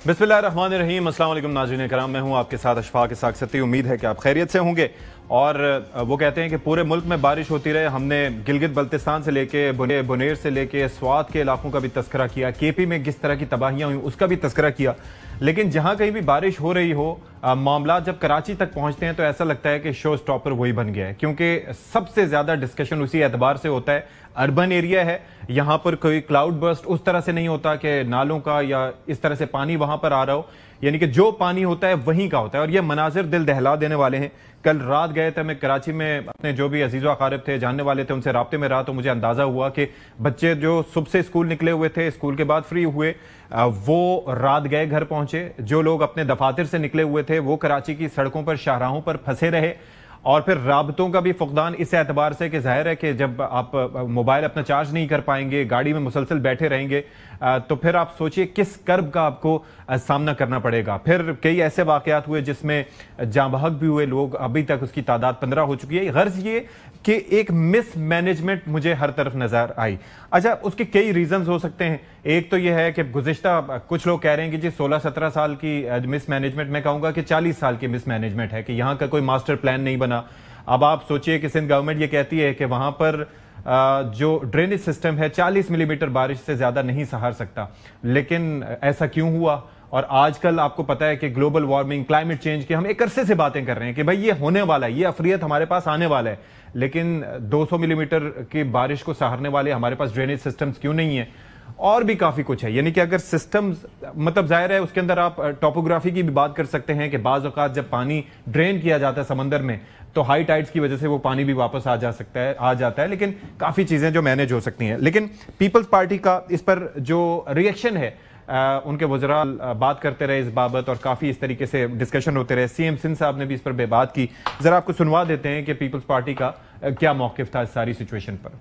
बिस्मिल्लाहिर्रहमानिर्रहीम। अस्सलाम वालेकुम नाज़रीन कराम, मैं हूं आपके साथ अशफाक साकसती। उम्मीद है कि आप खैरियत से होंगे। और वो कहते हैं कि पूरे मुल्क में बारिश होती रहे। हमने गिलगित बल्तिस्तान से लेके बुनेर से लेके स्वात के इलाकों का भी तस्करा किया, केपी में किस तरह की तबाहियां हुई उसका भी तस्करा किया। लेकिन जहां कहीं भी बारिश हो रही हो, मामला जब कराची तक पहुंचते हैं तो ऐसा लगता है कि शो स्टॉपर वही बन गया है, क्योंकि सबसे ज्यादा डिस्कशन उसी एतबार से होता है। अर्बन एरिया है, यहां पर कोई क्लाउड बर्स्ट उस तरह से नहीं होता कि नालों का या इस तरह से पानी वहां पर आ रहा हो, यानी कि जो पानी होता है वहीं का होता है। और ये मनाजिर दिल दहला देने वाले हैं। कल रात गए थे मैं कराची में, अपने जो भी अजीज़ो अकारिब थे, जानने वाले थे, उनसे राब्ते में रहा तो मुझे अंदाजा हुआ कि बच्चे जो सुबह से स्कूल निकले हुए थे, स्कूल के बाद फ्री हुए, वो रात गए घर पहुंचे। जो लोग अपने दफातर से निकले हुए थे वो कराची की सड़कों पर, शाहराहों पर फंसे रहे। और फिर राबतों का भी फुकदान इस एतबार से कि जाहिर है कि जब आप मोबाइल अपना चार्ज नहीं कर पाएंगे, गाड़ी में मुसलसल बैठे रहेंगे, तो फिर आप सोचिए किस कर्ब का आपको सामना करना पड़ेगा। फिर कई ऐसे वाकयात हुए जिसमें जाँ बहक भी हुए लोग, अभी तक उसकी तादाद 15 हो चुकी है। गर्ज ये कि एक मिस मैनेजमेंट मुझे हर तरफ नजर आई। अच्छा, उसके कई रीजंस हो सकते हैं। एक तो यह है कि गुज़िश्ता कुछ लोग कह रहे हैं कि जी 16-17 साल की मिस मैनेजमेंट, मैं कहूंगा कि 40 साल की मिस मैनेजमेंट है कि यहां का कोई मास्टर प्लान नहीं बना। अब आप सोचिए कि सिंध गवर्नमेंट ये कहती है कि वहां पर जो ड्रेनेज सिस्टम है 40 मिलीमीटर बारिश से ज्यादा नहीं सहार सकता, लेकिन ऐसा क्यों हुआ? और आजकल आपको पता है कि ग्लोबल वार्मिंग, क्लाइमेट चेंज की हम एक अरसे से बातें कर रहे हैं कि भाई ये होने वाला है, ये अफरियत हमारे पास आने वाला है, लेकिन 200 मिलीमीटर की बारिश को सहारने वाले हमारे पास ड्रेनेज सिस्टम्स क्यों नहीं है? और भी काफी कुछ है। यानी कि अगर सिस्टम्स, मतलब जाहिर है उसके अंदर आप टोपोग्राफी की भी बात कर सकते हैं कि बाज़ औक़ात जब पानी ड्रेन किया जाता है समंदर में तो हाई टाइड्स की वजह से वो पानी भी वापस आ जाता है, लेकिन काफी चीजें जो मैनेज हो सकती हैं। लेकिन पीपल्स पार्टी का इस पर जो रिएक्शन है, उनके वज़रा बात करते रहे इस बाबत और काफी इस तरीके से डिस्कशन होते रहे। सीएम सिंध साहब ने भी इस पर बात की। जरा आपको सुनवा देते हैं कि पीपल्स पार्टी का क्या मौक़िफ़ था इस सारी सिचुएशन पर।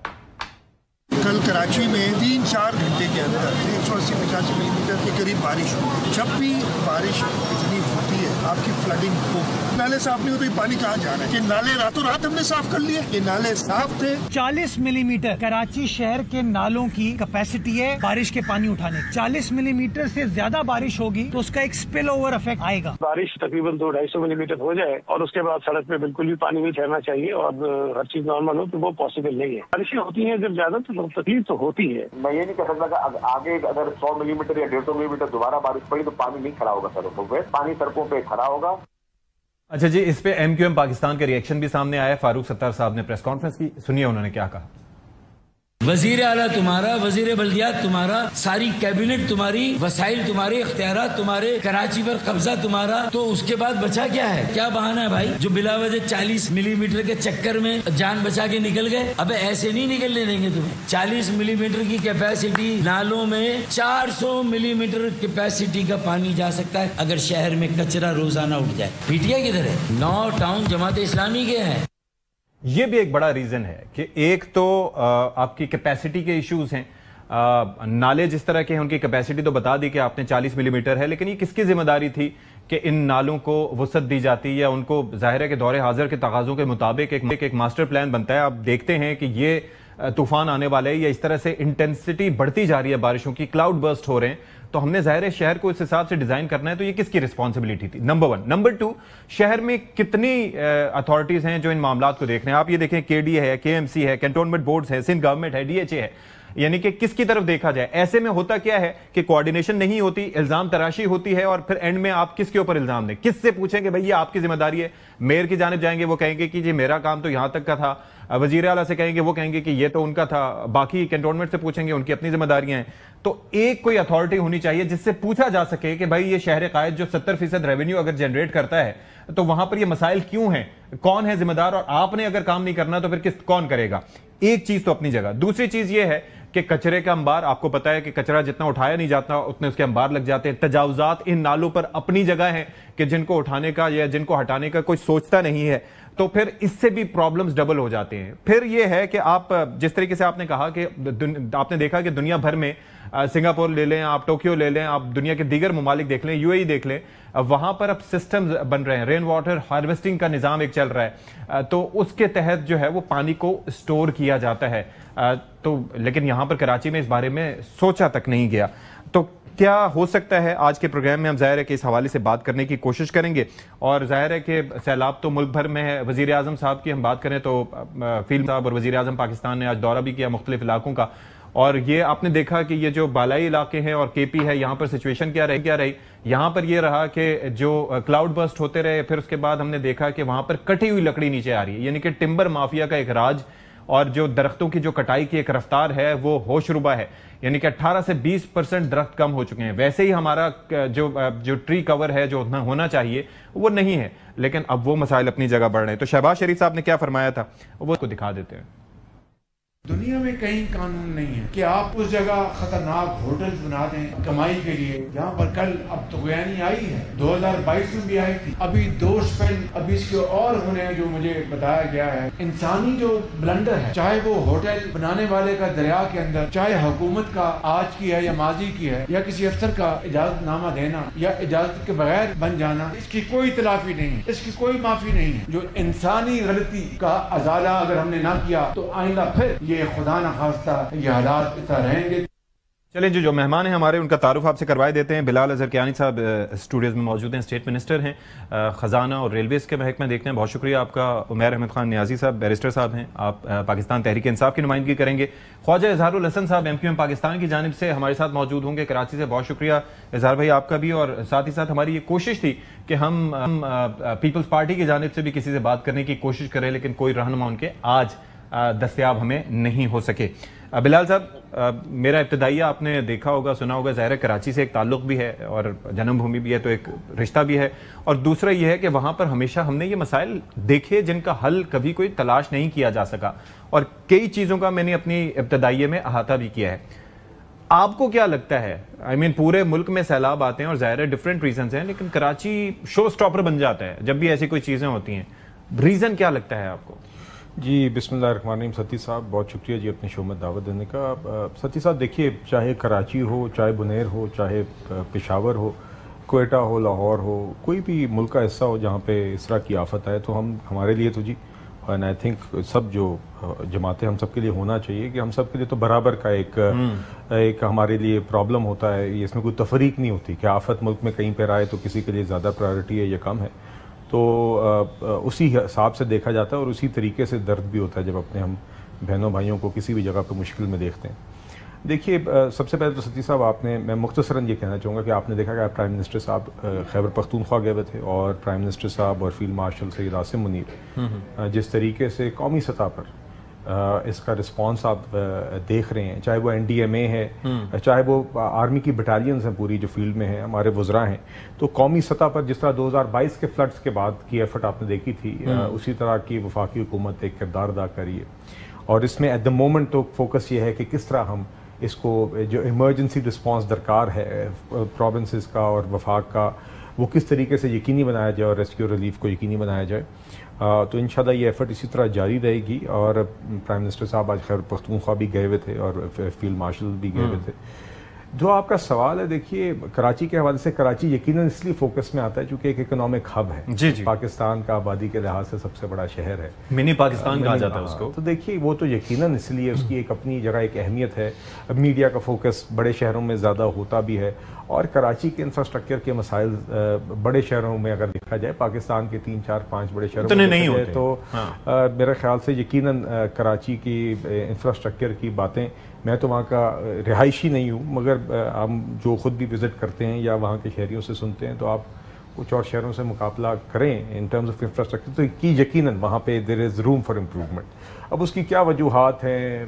कल कराची में 3-4 घंटे के अंदर 180-85 मिलीमीटर के करीब बारिश हुई। जब भी बारिश इतनी होती है आपकी फ्लडिंग हो, नाले साफ नहीं होते, पानी कहाँ जा रहा है? कि नाले रातों रात हमने साफ कर लिए, ये नाले साफ थे। 40 मिलीमीटर कराची शहर के नालों की कैपेसिटी है बारिश के पानी उठाने। 40 मिलीमीटर से ज्यादा बारिश होगी तो उसका एक स्पिल ओवर इफेक्ट आएगा। बारिश तकरीबन 200-250 मिलीमीटर हो जाए और उसके बाद सड़क पे बिल्कुल भी पानी नहीं ठहरना चाहिए और हर चीज नॉर्मल हो, तो वो पॉसिबल नहीं है। बारिशें होती हैं जब ज्यादा तो तकलीफ तो होती है। मैं ये नहीं कह सकता कि आगे अगर 100 मिलीमीटर या 150 मिलीमीटर दोबारा बारिश पड़ी तो पानी नहीं खड़ा होगा सड़कों पे, पानी सड़कों पे खड़ा होगा। अच्छा जी, इस पे MQM पाकिस्तान के रिएक्शन भी सामने आया। फारूक सत्तार साहब ने प्रेस कॉन्फ्रेंस की, सुनिए उन्होंने क्या कहा। वजीर आला तुम्हारा, वजीर बल्दियात तुम्हारा, सारी कैबिनेट तुम्हारी, वसाइल तुम्हारे, इख्तियारात तुम्हारे, कराची पर कब्जा तुम्हारा, तो उसके बाद बचा क्या है? क्या बहाना है भाई जो बिला वजह 40 मिलीमीटर के चक्कर में जान बचा के निकल गए? अबे ऐसे नहीं निकलने देंगे तुम्हें। 40 मिलीमीटर की कैपेसिटी, नालों में 400 मिलीमीटर कैपेसिटी का पानी जा सकता है अगर शहर में कचरा रोजाना उठ जाए। पीटीआई किधर है? 9 टाउन जमात इस्लामी के हैं। ये भी एक बड़ा रीजन है कि एक तो आपकी कैपेसिटी के इश्यूज हैं। नाले जिस तरह के हैं उनकी कैपेसिटी तो बता दी कि आपने 40 मिलीमीटर है, लेकिन ये किसकी जिम्मेदारी थी कि इन नालों को वसअत दी जाती या उनको जाहिर है कि दौरे हाजिर के तकाजों के मुताबिक एक मास्टर प्लान बनता है। आप देखते हैं कि ये तूफान आने वाले हैं या इस तरह से इंटेंसिटी बढ़ती जा रही है बारिशों की, क्लाउड बर्स्ट हो रहे हैं, तो हमने जाहिर है शहर को इस हिसाब से डिजाइन करना है। तो ये किसकी रिस्पॉन्सिबिलिटी थी? नंबर 1। नंबर 2, शहर में कितनी अथॉरिटीज हैं जो इन मामलात को देख रहे हैं। आप ये देखें, KD है, KMC है, कैंटोनमेंट बोर्ड्स है, सिंध गवर्नमेंट है, DHA है, यानी कि किसकी तरफ देखा जाए। ऐसे में होता क्या है कि कोऑर्डिनेशन नहीं होती, इल्जाम तराशी होती है और फिर एंड में आप किसके ऊपर इल्जाम दें, किससे पूछेंगे भाई ये आपकी जिम्मेदारी है। मेयर की जानिब जाएंगे, वो कहेंगे कि जी मेरा काम तो यहां तक का था। वजीर आला से कहेंगे, वो कहेंगे कि ये तो उनका था। बाकी कैंटोनमेंट से पूछेंगे, उनकी अपनी जिम्मेदारियां हैं। तो एक कोई अथॉरिटी होनी चाहिए जिससे पूछा जा सके कि भाई ये शहर कायद जो 70% रेवेन्यू अगर जनरेट करता है तो वहां पर ये मसाइल क्यों हैं, कौन है जिम्मेदार, और आपने अगर काम नहीं करना तो फिर कौन करेगा। एक चीज तो अपनी जगह। दूसरी चीज ये है कि कचरे का अंबार, आपको पता है कि कचरा जितना उठाया नहीं जाता उतने उसके अंबार लग जाते हैं। तजावुजात इन नालों पर अपनी जगह हैं कि जिनको उठाने का या जिनको हटाने का कोई सोचता नहीं है, तो फिर इससे भी प्रॉब्लम्स डबल हो जाते हैं। फिर यह है कि आप जिस तरीके से आपने कहा कि आपने देखा कि दुनिया भर में, सिंगापुर ले लें आप, टोक्यो ले लें आप, दुनिया के दीगर ममालिक देख लें, UAE देख लें, वहां पर अब सिस्टम्स बन रहे हैं, रेन वाटर हार्वेस्टिंग का निजाम एक चल रहा है। तो उसके तहत जो है वो पानी को स्टोर किया जाता है। तो लेकिन यहाँ पर कराची में इस बारे में सोचा तक नहीं गया। तो क्या हो सकता है, आज के प्रोग्राम में हम जाहिर है कि इस हवाले से बात करने की कोशिश करेंगे। और जाहिर है कि सैलाब तो मुल्क भर में है। वजीर आजम साहब की हम बात करें तो फील्ड साहब और वजीर आजम पाकिस्तान ने आज दौरा भी किया मुख्तलिफ इलाकों का, और ये आपने देखा कि ये जो बालाई इलाके हैं और केपी है, यहाँ पर सिचुएशन क्या रही। यहाँ पर ये रहा कि जो क्लाउड बर्स्ट होते रहे, फिर उसके बाद हमने देखा कि वहां पर कटी हुई लकड़ी नीचे आ रही है, यानी कि टिम्बर माफिया का एक राज, और जो दरख्तों की जो कटाई की एक रफ्तार है वो होशरुबा है, यानी कि 18 से 20% दरख्त कम हो चुके हैं। वैसे ही हमारा जो ट्री कवर है जो होना चाहिए वो नहीं है, लेकिन अब वो मसाइल अपनी जगह बढ़ रहे हैं। तो शहबाज शरीफ साहब ने क्या फरमाया था वो को दिखा देते हैं। दुनिया में कहीं कानून नहीं है कि आप उस जगह खतरनाक होटल्स बना दें कमाई के लिए, जहाँ पर कल अब तो गुयानी आई है, 2022 में भी आई थी, अभी 2 स्पेल अभी इसके और होने हैं जो मुझे बताया गया है। इंसानी जो ब्लंडर है, चाहे वो होटल बनाने वाले का दरिया के अंदर, चाहे हुकूमत का आज की है या माजी की है, या किसी अफसर का इजाजतनामा देना या इजाजत के बगैर बन जाना, इसकी कोई तलाफी नहीं है, इसकी कोई माफी नहीं है। जो इंसानी गलती का अजाला अगर हमने ना किया तो आइंदा फिर ये खुदा न खास्ता ये हालात इतना रहेंगे। चलें, जो मेहमान हैं हमारे उनका तारुफ आपसे करवाए देते हैं। बिलाल अजहर कियानी साहब स्टूडियोज़ में मौजूद हैं, स्टेट मिनिस्टर हैं, ख़जाना और रेलवेज़ के महकमे देखते हैं। बहुत शुक्रिया आपका। उमैर अहमद खान नियाजी साहब बैरिस्टर साहब हैं, आप पाकिस्तान तहरीक इंसाफ की नुमाइंदगी करेंगे। ख्वाजा इजहारुल हसन साहब MQM पाकिस्तान की जानिब से हमारे साथ मौजूद होंगे कराची से। बहुत शुक्रिया इजहार भाई आपका भी। और साथ ही साथ हमारी ये कोशिश थी कि हम पीपल्स पार्टी की जानिब से भी किसी से बात करने की कोशिश करें, लेकिन कोई रहनुमा उनके आज दस्तयाब हमें नहीं हो सके। बिलाल साहब, मेरा इब्तदाइया आपने देखा होगा, सुना होगा, ज़ाहिर है कराची से एक ताल्लुक भी है और जन्मभूमि भी है, तो एक रिश्ता भी है। और दूसरा यह है कि वहाँ पर हमेशा हमने ये मसाइल देखे जिनका हल कभी कोई तलाश नहीं किया जा सका, और कई चीज़ों का मैंने अपनी इब्तदाइये में अहाता भी किया है। आपको क्या लगता है, पूरे मुल्क में सैलाब आते हैं और ज़ाहिर है डिफरेंट रीजंस हैं, लेकिन कराची शो स्टॉपर बन जाता है जब भी ऐसी कोई चीज़ें होती हैं, रीज़न क्या लगता है आपको? जी बिस्मिल्लाहिर्रहमानिर्रहीम। सती साहब बहुत शुक्रिया जी अपने शो में दावत देने का। सती साहब देखिए, चाहे कराची हो, चाहे बुनेर हो, चाहे पेशावर हो, कोयटा हो, लाहौर हो, कोई भी मुल्क का हिस्सा हो जहाँ पे इस तरह की आफत आए, तो हमारे लिए तो जी, एंड आई थिंक सब जो जमातें हम सब के लिए होना चाहिए कि हम सब के लिए तो बराबर का एक हमारे लिए प्रॉब्लम होता है। इसमें कोई तफरीक नहीं होती कि आफत मुल्क में कहीं पर आए तो किसी के लिए ज़्यादा प्रायोरिटी है या कम है। तो उसी हिसाब से देखा जाता है और उसी तरीके से दर्द भी होता है जब अपने हम बहनों भाइयों को किसी भी जगह पर मुश्किल में देखते हैं। देखिए, सबसे पहले तो सती साहब मैं मुख्तसरन ये कहना चाहूँगा कि आपने देखा कि प्राइम मिनिस्टर साहब खैबर पख्तूनख्वा गए हुए थे, और प्राइम मिनिस्टर साहब और फील्ड मार्शल सैयद आसिम मुनीर जिस तरीके से कौमी सतह पर इसका रिस्पांस आप देख रहे हैं, चाहे वो NDMA है, चाहे वो आर्मी की बटालियंस हैं पूरी जो फील्ड में हैं, हमारे वज़रा हैं, तो कौमी सतह पर जिस तरह 2022 के फ्लड्स के बाद की एफर्ट आपने देखी थी, उसी तरह की वफाकी हुकूमत एक किरदार अदा करी है। और इसमें एट द मोमेंट तो फोकस ये है कि किस तरह हम इसको जो इमरजेंसी रिस्पांस दरकार है प्रोविंसेस का और वफाक का, वो किस तरीके से यकीनी बनाया जाए और रेस्क्यू रिलीफ को यकीनी बनाया जाए। तो इंशाल्लाह ये एफर्ट इसी तरह जारी रहेगी। और प्राइम मिनिस्टर साहब आज खैबर पख्तूनख्वा भी गए हुए थे और फील्ड मार्शल भी गए हुए थे। जो आपका सवाल है, देखिए कराची के हवाले से, कराची यकीनन इसलिए फोकस में आता है क्योंकि एक इकोनॉमिक हब है जी। पाकिस्तान का आबादी के लिहाज से सबसे बड़ा शहर है, मिनी पाकिस्तान कहा जाता है उसको। तो देखिए वो तो यकीनन इसलिए उसकी एक अपनी जगह एक अहमियत है। मीडिया का फोकस बड़े शहरों में ज़्यादा होता भी है, और कराची के इंफ्रास्ट्रक्चर के मसाइल बड़े शहरों में अगर देखा जाए, पाकिस्तान के 3, 4, 5 बड़े शहरों में नहीं होते, तो मेरे ख्याल से यकीनन कराची की इंफ्रास्ट्रक्चर की बातें, मैं तो वहाँ का रिहायशी नहीं हूँ, मगर हम जो खुद भी विज़िट करते हैं या वहाँ के शहरियों से सुनते हैं, तो आप कुछ और शहरों से मुकाबला करें इन टर्म्स ऑफ इंफ्रास्ट्रक्चर, तो कि यकीनन वहाँ पे there is room for improvement. अब उसकी क्या वजूहात हैं,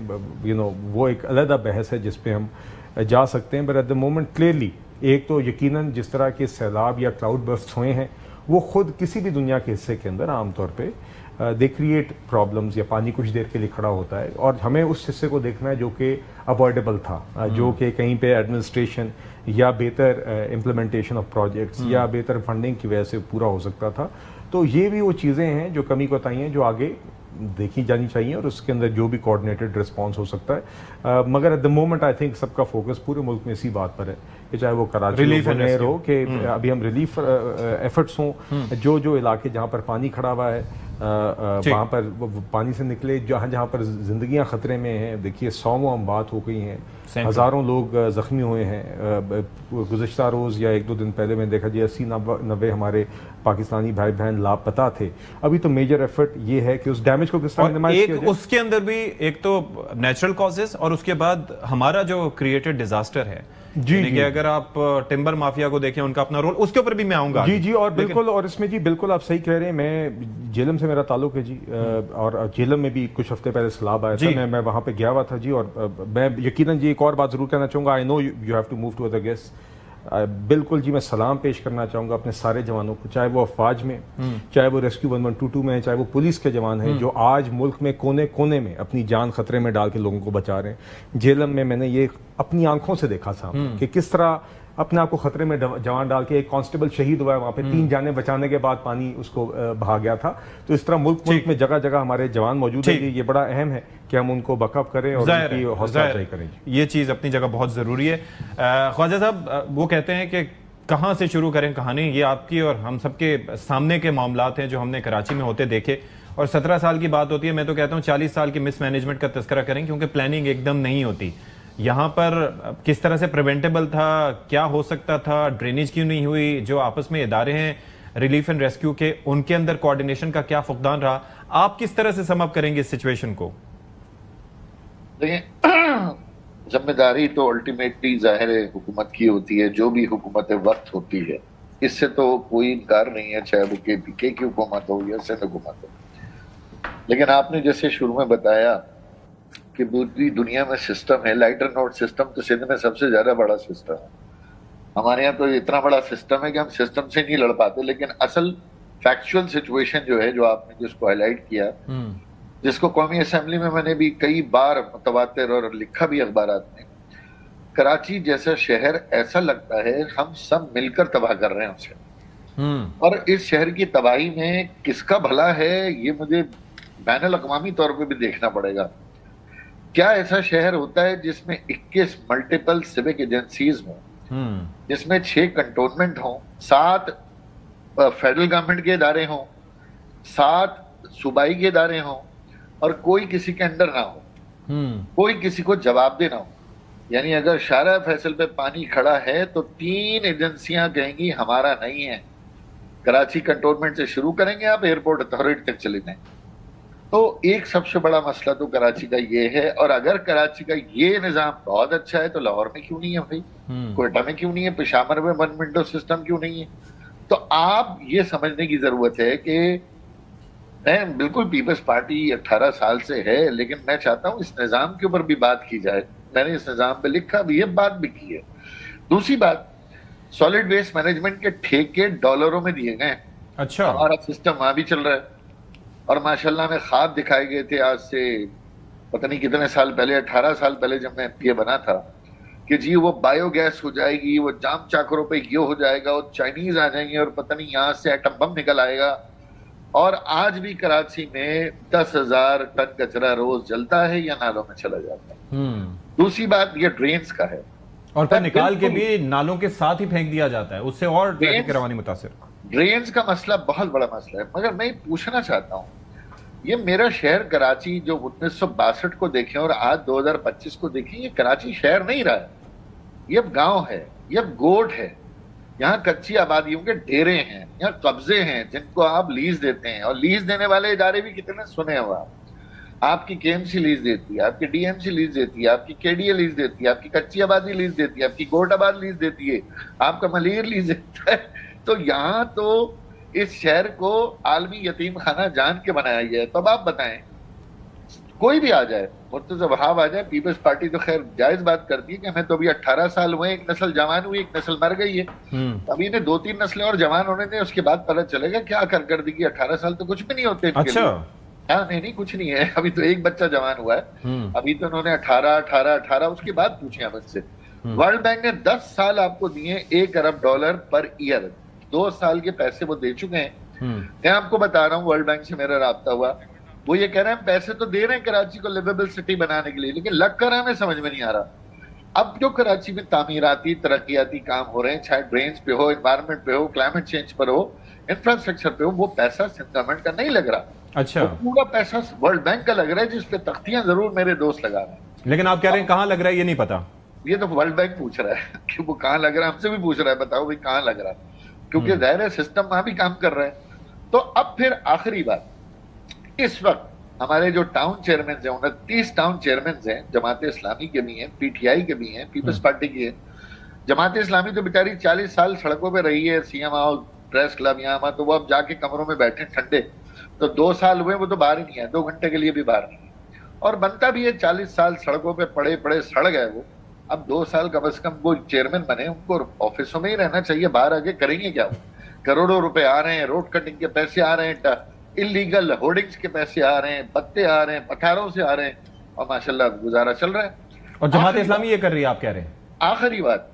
वो एक अलग बहस है जिस पे हम जा सकते हैं, but at the moment clearly एक तो यकीनन जिस तरह के सैलाब या क्लाउड बर्स्ट हुए हैं, वो खुद किसी भी दुनिया के हिस्से के अंदर आमतौर पे दे क्रिएट प्रॉब्लम्स, या पानी कुछ देर के लिए खड़ा होता है, और हमें उस हिस्से को देखना है जो कि अवॉइडेबल था, जो कि कहीं पे एडमिनिस्ट्रेशन या बेहतर इम्प्लीमेंटेशन ऑफ प्रोजेक्ट्स या बेहतर फंडिंग की वजह से पूरा हो सकता था। तो ये भी वो चीज़ें हैं जो कमी कोताही हैं जो आगे देखी जानी चाहिए, और उसके अंदर जो भी कोऑर्डिनेटेड रिस्पांस हो सकता है। मगर at the moment I think सबका फोकस पूरे मुल्क में इसी बात पर है कि चाहे वो कराची हो कि अभी हम रिलीफ एफर्ट्स हों, जो इलाके जहाँ पर पानी खड़ा हुआ है, वहाँ पर पानी से निकले, जहाँ जहाँ पर जिंदगियाँ खतरे में हैं। देखिए 100 अमवात हो गई हैं, हज़ारों लोग ज़ख्मी हुए हैं। गुज़श्ता रोज़ या 1-2 दिन पहले मैंने देखा जी 80-90 हमारे पाकिस्तानी भाई बहन लापता थे। अभी तो मेजर एफर्ट ये है कि उस डैमेज को किस तरह मिनिमाइज किया जाए। उसके अंदर भी एक तो नेचुरल कॉजेस और उसके बाद हमारा जो क्रिएटेड डिजास्टर है जी, कि अगर आप टिम्बर माफिया को देखें, उनका अपना रोल, उसके ऊपर भी मैं आऊंगा जी जी। और बिल्कुल, और इसमें जी बिल्कुल आप सही कह रहे हैं। मैं जेलम से मेरा ताल्लुक है जी, और जेलम में भी कुछ हफ्ते पहले सैलाब आया था, मैं वहां पे गया हुआ था जी। और मैं यकीनन जी एक और बात जरूर कहना चाहूंगा, I know you have to move to other guest. बिल्कुल जी, मैं सलाम पेश करना चाहूंगा अपने सारे जवानों को, चाहे वो अफवाज में, चाहे वो रेस्क्यू 1122 में है, चाहे वो पुलिस के जवान हैं जो आज मुल्क में कोने कोने में अपनी जान खतरे में डाल के लोगों को बचा रहे हैं। जेलम में मैंने ये अपनी आंखों से देखा सामने कि किस तरह अपने आप को खतरे में जवान डाल के एक कांस्टेबल शहीद हुआ है वहां पे, 3 जाने बचाने के बाद पानी उसको भाग गया था। तो इस तरह मुल्क में जगह जगह हमारे जवान मौजूद है। ये बड़ा अहम है कि हम उनको बकअप करें और उनकी हौसला अफजाई करें। ये चीज अपनी जगह बहुत जरूरी है। ख्वाजा साहब वो कहते हैं कि कहाँ से शुरू करें कहानी, ये आपकी और हम सबके सामने के मामलात हैं जो हमने कराची में होते देखे। और 17 साल की बात होती है, मैं तो कहता हूँ 40 साल की मिसमैनेजमेंट का तस्करा करें, क्योंकि प्लानिंग एकदम नहीं होती। यहाँ पर किस तरह से प्रिवेंटेबल था, क्या हो सकता था, ड्रेनेज क्यों नहीं हुई, जो आपस में इदारे हैं रिलीफ एंड रेस्क्यू के, उनके अंदर कोऑर्डिनेशन का क्या फुकदान रहा, आप किस तरह से सम अप करेंगे इस सिचुएशन को? देखिए, जिम्मेदारी तो अल्टीमेटली जाहिर है हुकूमत की होती है, जो भी हुकूमत वक्त होती है, इससे तो कोई इनकार नहीं है, चाहे वो KPK की हुकूमत हो या सिंध हुकूमत हो। लेकिन आपने जैसे शुरू में बताया कि पूरी दुनिया में सिस्टम है, लाइटर नोट सिस्टम तो सिंध में सबसे ज्यादा बड़ा सिस्टम है। हमारे यहाँ तो इतना बड़ा सिस्टम है कि हम सिस्टम से नहीं लड़ पाते। लेकिन असल फैक्चुअल सिचुएशन जो है, जो आपने जिसको हाईलाइट किया, जिसको कौमी असेंबली में मैंने भी कई बार मुतवातिर और लिखा भी अखबारात में, कराची जैसा शहर ऐसा लगता है हम सब मिलकर तबाह कर रहे हैं उसे। और इस शहर की तबाही में किसका भला है, ये मुझे बैनुल अक़वामी तौर पे भी देखना पड़ेगा। क्या ऐसा शहर होता है जिसमें 21 मल्टीपल सिविक एजेंसीज हों, जिसमें 6 कंटोनमेंट हों, 7 फेडरल गवर्नमेंट के इदारे हों, 7 सूबाई के इदारे हों, और कोई किसी के अंडर ना हो, कोई किसी को जवाब दे ना हो। यानी अगर शारा फैसल पे पानी खड़ा है तो 3 एजेंसियां कहेंगी हमारा नहीं है। कराची कंटोनमेंट से शुरू करेंगे, आप एयरपोर्ट अथॉरिटी तक चले जाएं। तो एक सबसे बड़ा मसला तो कराची का ये है। और अगर कराची का ये निजाम बहुत अच्छा है तो लाहौर में क्यों नहीं है भाई, कोयटा में क्यों नहीं है, पेशावर में 1 विंडो सिस्टम क्यों नहीं है? तो आप ये समझने की जरूरत है कि मैं बिल्कुल पीपल्स पार्टी 18 साल से है, लेकिन मैं चाहता हूं इस निजाम के ऊपर भी बात की जाए। मैंने इस निजाम पे लिखा भी है, बात भी की है। दूसरी बात, सॉलिड वेस्ट मैनेजमेंट के ठेके डॉलरों में दिए गए। अच्छा, हमारा सिस्टम वहां भी चल रहा है। और माशाल्लाह में ख्वाब दिखाए गए थे आज से पता नहीं कितने साल पहले, 18 साल पहले जब मैं MPA बना था, कि जी वो बायोगैस हो जाएगी, वो जाम चाकरों पे ये हो जाएगा, वो चाइनीज आ जाएंगे और पता नहीं यहाँ से एटम बम निकल आएगा। और आज भी कराची में 10,000 टन कचरा रोज जलता है या नालों में चला जाता है। दूसरी बात ये ड्रेन्स का है, और फिर निकाल के भी नालों के साथ ही फेंक दिया जाता है, उससे और ट्रैफिक रवानी मुतासिर। ड्रेन्स का मसला बहुत बड़ा मसला है। मगर मैं पूछना चाहता हूँ, ये मेरा शहर कराची जो 1962 को देखें और आज 2025 को देखें, ये कराची शहर नहीं रहा है, ये अब गांव है, ये अब गोट है। यहाँ कच्ची आबादियों के डेरे हैं, यहाँ कब्जे हैं जिनको आप लीज देते हैं। और लीज देने वाले इदारे भी कितने सुने हुआ, आपकी KMC लीज देती है, आपकी DMC लीज देती है, आपकी KDA लीज देती है, आपकी कच्ची आबादी लीज देती है, आपकी गोट आबाद लीज देती है, आपका मलीर लीज देता है। तो यहाँ तो इस शहर को आलमी यतीम खाना जान के बनाया गया है। तो अब आप बताएं, कोई भी आ जाए, मुर्तज़ा वहाब आ जाए, पीपल्स पार्टी तो खैर जायज बात करती है कि हमें तो अभी 18 साल हुए, एक नस्ल जवान हुई, एक नस्ल मर गई है। अभी इन्हें 2-3 नस्लें और जवान होने दें, उसके बाद पता चलेगा क्या कर दी कि 18 साल तो कुछ भी नहीं होते। अच्छा, हाँ, नहीं कुछ नहीं है। अभी तो एक बच्चा जवान हुआ है, अभी तो उन्होंने 18 उसके बाद पूछे आप मुझसे। वर्ल्ड बैंक ने 10 साल आपको दिए, $1 अरब पर ईयर, 2 साल के पैसे वो दे चुके हैं। मैं आपको बता रहा हूँ, वर्ल्ड बैंक से मेरा राब्ता हुआ, वो ये कह रहे हैं पैसे तो दे रहे हैं कराची को लिवेबल सिटी बनाने के लिए, लेकिन लग कर हमें समझ में नहीं आ रहा। अब जो कराची में तामीराती तरक्याती काम हो रहे हैं, चाहे ड्रेन्स पे हो, एनवायरमेंट पे हो, क्लाइमेट चेंज पर हो, इंफ्रास्ट्रक्चर पे हो, वो पैसा सिंध गवर्नमेंट का नहीं लग रहा। अच्छा, तो पूरा पैसा वर्ल्ड बैंक का लग रहा है, जिसपे तख्तियां जरूर मेरे दोस्त लगा रहे हैं। लेकिन आप कह रहे हैं कहाँ लग रहा है ये नहीं पता। ये तो वर्ल्ड बैंक पूछ रहा है कि वो कहाँ लग रहा है, हमसे भी पूछ रहा है बताओ भाई कहाँ लग रहा है, क्योंकि जाहिर है सिस्टम वहां भी काम कर रहा है। तो अब फिर आखिरी बात, इस वक्त हमारे जो टाउन चेयरमैन हैं, 29 टाउन चेयरमैन हैं, जमात इस्लामी के भी हैं, पीटीआई के भी हैं, पीपल्स पार्टी की है। जमात इस्लामी तो बेचारी 40 साल सड़कों पे रही है, सीएम हाउस, प्रेस क्लब, यहाँ तो वो अब जाके कमरों में बैठे ठंडे, तो 2 साल हुए वो तो बाहर ही नहीं है, 2 घंटे के लिए भी बाहर नहीं है। और बनता भी है, 40 साल सड़कों पे पड़े पड़े सड़ गए वो, अब 2 साल कम से कम वो चेयरमैन बने, उनको ऑफिसों में ही रहना चाहिए, बाहर आके करेंगे क्या वो? करोड़ों रुपए आ रहे हैं, रोड कटिंग के पैसे आ रहे हैं, इलीगल होर्डिंग्स के पैसे आ रहे हैं, पत्ते आ रहे हैं, पठारों से आ रहे हैं, और माशाल्लाह गुजारा चल रहा है। और जमात इस्लामी ये कर रही है, आप कह रहे हैं। आखिरी बात,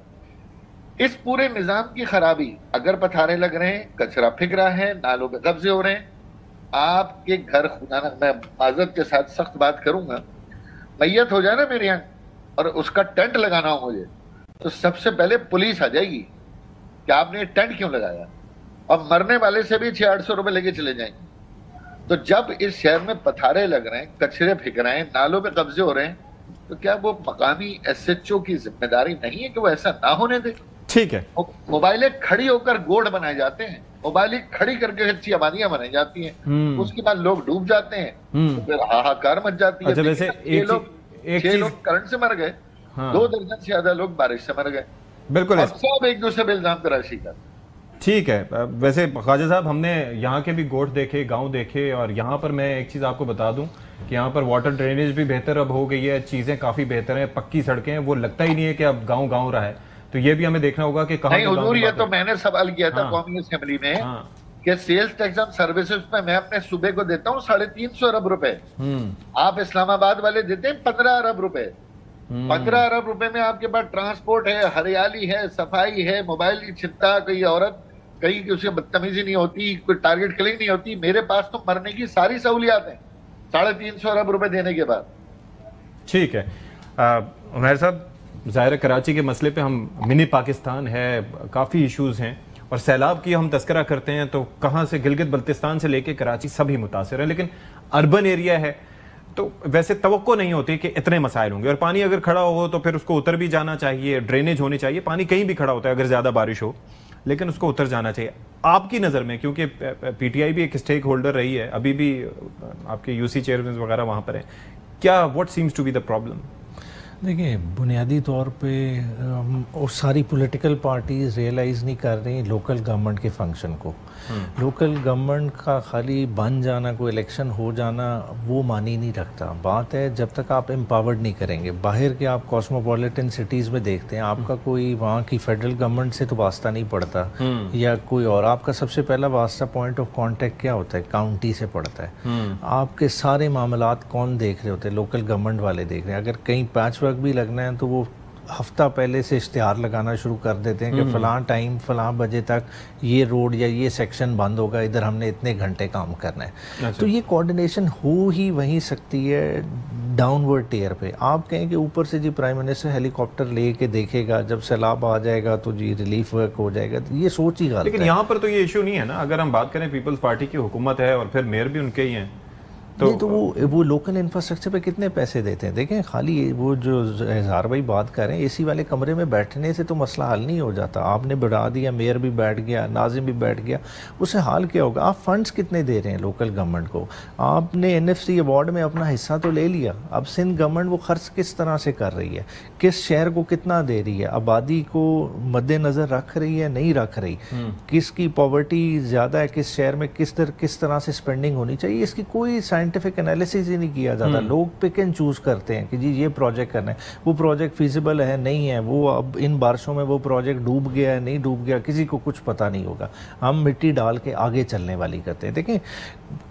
इस पूरे निजाम की खराबी, अगर पथारे लग रहे हैं, कचरा फेंक रहा है, नालों पे कब्जे हो रहे हैं, आपके घर खुदा ना, मैं माजरत के साथ सख्त बात करूंगा, मैयत हो जाए ना मेरे यहाँ और उसका टेंट लगाना हो मुझे, तो सबसे पहले पुलिस आ जाएगी कि आपने टेंट क्यों लगाया, और मरने वाले से भी 600-800 रुपए लेके चले जाएंगे। तो जब इस शहर में पथारे लग रहे हैं, कचरे फेंक रहे हैं, नालों पे कब्जे हो रहे हैं, तो क्या वो मकामी एसएचओ की जिम्मेदारी नहीं है कि वो ऐसा ना होने दे? ठीक है, मोबाइलें खड़ी होकर गोड़ बनाए जाते हैं, मोबाइलें खड़ी करके अच्छी आबादियां बनाई जाती हैं, उसके बाद लोग डूब जाते हैं, तो फिर हाहाकार मच जाती है। अच्छा, वैसे 6 लोग करंट से मर गए, 2 दर्जन से ज्यादा लोग बारिश से मर गए, बिल्कुल, सब एक दूसरे पे इल्जाम तराशी कर। ठीक है, वैसे ख्वाजा साहब, हमने यहाँ के भी गोठ देखे, गांव देखे, और यहाँ पर मैं एक चीज आपको बता दूं कि यहाँ पर वाटर ड्रेनेज भी बेहतर अब हो गई है, चीजें काफी बेहतर हैं, पक्की सड़कें हैं, वो लगता ही नहीं है कि अब गांव गांव रहा है। तो ये भी हमें देखना होगा कि कहाँ। नहीं हुजूर, ये तो मैंने सवाल किया था कौमी असेंबली में कि सेल्स टैक्स ऑन सर्विसेज में मैं अपने सूबे को देता हूँ 350 अरब रुपए, आप इस्लामाबाद वाले देते हैं 15 अरब रुपए। 15 अरब रुपए में आपके पास ट्रांसपोर्ट है, हरियाली है, सफाई है, मोबाइल की चिंता, कोई औरत कहीं की उसे बदतमीजी नहीं होती, कोई टारगेट किलिंग नहीं होती। मेरे पास तो मरने की सारी सहूलियात हैं 350 अरब रुपए देने के बाद। ठीक है उमैर साहब, ज़ाहिर कराची के मसले पे हम मिनी पाकिस्तान है, काफ़ी इश्यूज हैं, और सैलाब की हम तस्करा करते हैं तो कहाँ से गिलगित बल्तिस्तान से लेके कराची सभी मुतासिर है, लेकिन अर्बन एरिया है तो वैसे तवक्को नहीं होती कि इतने मसाइल होंगे। और पानी अगर खड़ा हो तो फिर उसको उतर भी जाना चाहिए, ड्रेनेज होनी चाहिए। पानी कहीं भी खड़ा होता है अगर ज़्यादा बारिश हो, लेकिन उसको उतर जाना चाहिए। आपकी नज़र में, क्योंकि पीटीआई भी एक स्टेक होल्डर रही है, अभी भी आपके यूसी चेयरमैन वगैरह वहाँ पर हैं, क्या what seems to be the problem? देखिए, बुनियादी तौर पे और सारी पॉलिटिकल पार्टीज रियलाइज़ नहीं कर रही लोकल गवर्नमेंट के फंक्शन को। लोकल गवर्नमेंट का खाली बन जाना, कोई इलेक्शन हो जाना, वो मानी नहीं रखता। बात है जब तक आप एम्पावर्ड नहीं करेंगे। बाहर के आप कॉस्मोपॉलिटन सिटीज़ में देखते हैं, आपका कोई वहाँ की फेडरल गवर्नमेंट से तो वास्ता नहीं पड़ता या कोई और, आपका सबसे पहला वास्ता पॉइंट ऑफ कॉन्टेक्ट क्या होता है? काउंटी से पड़ता है। आपके सारे मामलात कौन देख रहे होते हैं? लोकल गवर्नमेंट वाले देख रहे हैं। अगर कहीं पैच वर्क भी लगना है तो वो हफ्ता पहले से इश्तिहार लगाना शुरू कर देते हैं कि फलां टाइम फलां बजे तक ये रोड या ये सेक्शन बंद होगा, इधर हमने इतने घंटे काम करना है। अच्छा। तो ये कोऑर्डिनेशन हो ही वहीं सकती है डाउनवर्ड टियर पे। आप कहें कि ऊपर से जी प्राइम मिनिस्टर हेलीकॉप्टर लेके देखेगा, जब सैलाब आ जाएगा तो जी रिलीफ वर्क हो जाएगा, तो ये सोच ही गलत है। लेकिन यहाँ पर तो ये इशू नहीं है ना। अगर हम बात करें, पीपल्स पार्टी की हुकूमत है और फिर मेयर भी उनके ही हैं, तो वो लोकल इंफ्रास्ट्रक्चर पे कितने पैसे देते हैं? देखें, खाली वो जो इजहार भाई बात कर रहे हैं, एसी वाले कमरे में बैठने से तो मसला हल नहीं हो जाता। आपने बढ़ा दिया, मेयर भी बैठ गया, नाजिम भी बैठ गया, उससे हाल क्या होगा? आप फंड्स कितने दे रहे हैं लोकल गवर्नमेंट को? आपने NFC अवार्ड में अपना हिस्सा तो ले लिया, अब सिंध गवर्नमेंट वो खर्च किस तरह से कर रही है, किस शहर को कितना दे रही है, आबादी को मद्देनजर रख रही है, नहीं रख रही, किसकी पॉवर्टी ज़्यादा है, किस शहर में किस तरह से स्पेंडिंग होनी चाहिए, इसकी कोई साइंटिफिक एनालिसिस ही नहीं किया जाता। लोग पिक एंड चूज करते हैं कि जी ये प्रोजेक्ट करना है, वो प्रोजेक्ट फिजिबल है नहीं है, वो अब इन बारिशों में वो प्रोजेक्ट डूब गया है नहीं डूब गया, किसी को कुछ पता नहीं होगा। हम मिट्टी डाल के आगे चलने वाली करते हैं। देखें,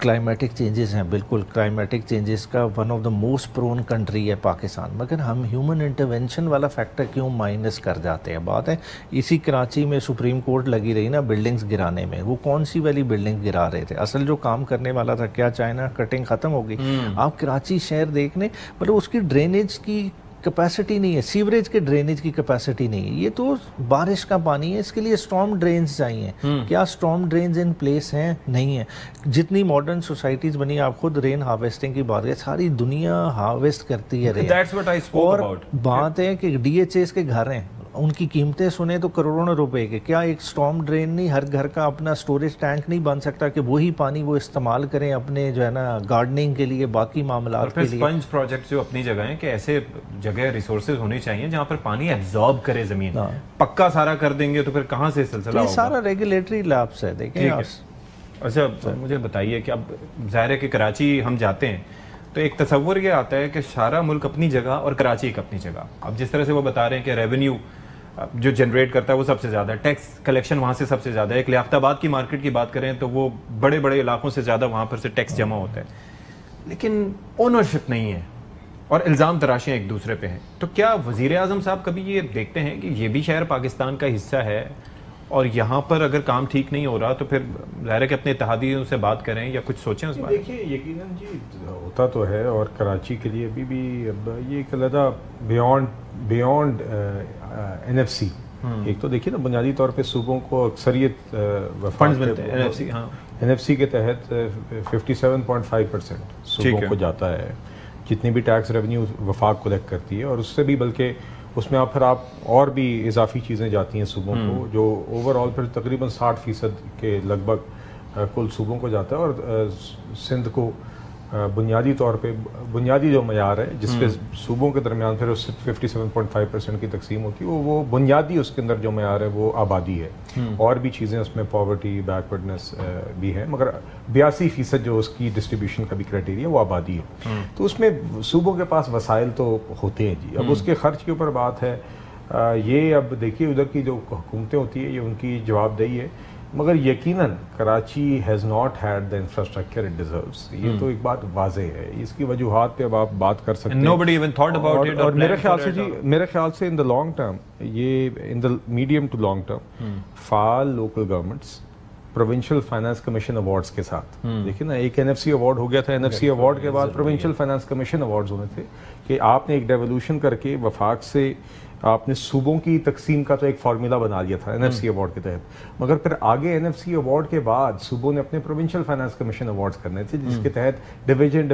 क्लाइमेटिक चेंजेस हैं, बिल्कुल क्लाइमेटिक चेंजेस का one of the most prone country है पाकिस्तान, मगर हम ह्यूमन इंटरवेंशन वाला फैक्टर क्यों माइनस कर जाते हैं? बात है इसी कराची में सुप्रीम कोर्ट लगी रही ना बिल्डिंग्स गिराने में, वो कौन सी वाली बिल्डिंग गिरा रहे थे? असल जो काम करने वाला था क्या चाइना कटिंग खत्म हो गई? आप कराची शहर देखने, मतलब उसकी ड्रेनेज की कैपेसिटी नहीं है, सीवरेज के ड्रेनेज की कैपेसिटी नहीं है, ये तो बारिश का पानी है, इसके लिए स्टॉर्म ड्रेन्स चाहिए। क्या स्टॉर्म ड्रेन्स इन प्लेस हैं? नहीं है। जितनी मॉडर्न सोसाइटीज बनी, आप खुद रेन हार्वेस्टिंग की बात करें, सारी दुनिया हार्वेस्ट करती है रेन। और बात है कि DHAs के घर हैं, उनकी कीमतें सुने तो करोड़ों रुपए के। क्या एक स्टॉर्म ड्रेन नहीं, हर घर का अपना स्टोरेज टैंक नहीं बन सकता कि वही पानी वो इस्तेमाल करें अपने जो है ना गार्डनिंग के लिए, बाकी मामलात के लिए? स्पंज प्रोजेक्ट जो अपनी जगह है कि ऐसे जगह रिसोर्सेज होने चाहिए जहां पर पानी एब्जॉर्ब करे जमीन। पक्का सारा कर देंगे तो फिर कहां से सिलसिला होगा? सारा रेगुलेटरी लैब्स है, देखें। अच्छा, मुझे बताइए कि अब जाहिर है कि कराची हम जाते हैं तो एक तस्वुर ये आता है कि सारा मुल्क अपनी जगह और कराची एक अपनी जगह। अब जिस तरह से वो बता रहे हैं कि रेवेन्यू जो जनरेट करता है वो सबसे ज़्यादा, टैक्स कलेक्शन वहाँ से सबसे ज़्यादा है। एक लियाकताबाद की मार्केट की बात करें तो वो बड़े बड़े इलाकों से ज़्यादा वहाँ पर से टैक्स जमा होता है, लेकिन ओनरशिप नहीं है और इल्ज़ाम तराशियाँ एक दूसरे पे हैं। तो क्या वज़ीर आज़म साहब कभी ये देखते हैं कि ये भी शहर पाकिस्तान का हिस्सा है और यहाँ पर अगर काम ठीक नहीं हो रहा तो फिर ज़ाहिर है कि अपने इत्तेहादियों से बात करें या कुछ सोचें उस बारे में? देखिए, यकीनन जी होता तो है, और कराची के लिए अभी भी अब ये एक अलग बियॉन्ड NFC। एक तो देखिए ना, बुनियादी तौर पे सूबों को अक्सरियत फंड्स मिलते हैं NFC के तहत 57.5% सूबों को जाता है, जितनी भी टैक्स रेवेन्यू वफाक कलेक्ट करती है, और उससे भी बल्कि उसमें आप फिर और भी इजाफी चीज़ें जाती हैं सूबों को, जो ओवरऑल फिर तकरीबन 60% के लगभग कुल सूबों को जाता है। और सिंध को बुनियादी तौर पे बुनियादी जो मयार है जिसपे सूबों के दरमियान फिर उससे 57.5% की तकसीम होती है, वो बुनियादी उसके अंदर जो मयार है वो आबादी है। और भी चीज़ें उसमें पॉवर्टी, बैकवर्डनेस भी है, मगर 82% जो उसकी डिस्ट्रीब्यूशन का भी क्राइटेरिया वो आबादी है। तो उसमें सूबों के पास वसाइल तो होते हैं जी। अब उसके खर्च के ऊपर बात है, ये अब देखिए उधर की जो हुकूमतें होती है ये उनकी जवाबदेही है, मगर यकीनन Karachi has not had the infrastructure it deserves. ये तो एक बात वाजे है, इसकी वजूहात पे अब आप बात कर सकते हैं। Nobody even thought about it. और मेरे ख्याल से इन द लॉन्ग टर्म, ये in the medium to long term fall local governments provincial finance commission awards के साथ, देखिए ना, एक NFC अवार्ड हो गया था, NFC अवार्ड के बाद प्रोविंशियल फाइनेंस कमीशन अवार्ड्स होने थे कि आपने एक डेवोल्यूशन करके वफाक से आपने सूबों की तकसीम का तो एक फार्मूला बना लिया था NFC अवार्ड के तहत, मगर फिर आगे NFC अवार्ड के बाद सूबों ने अपने प्रोविंशियल फाइनेंस कमीशन अवार्ड्स करने थे, जिसके तहत डिवीजन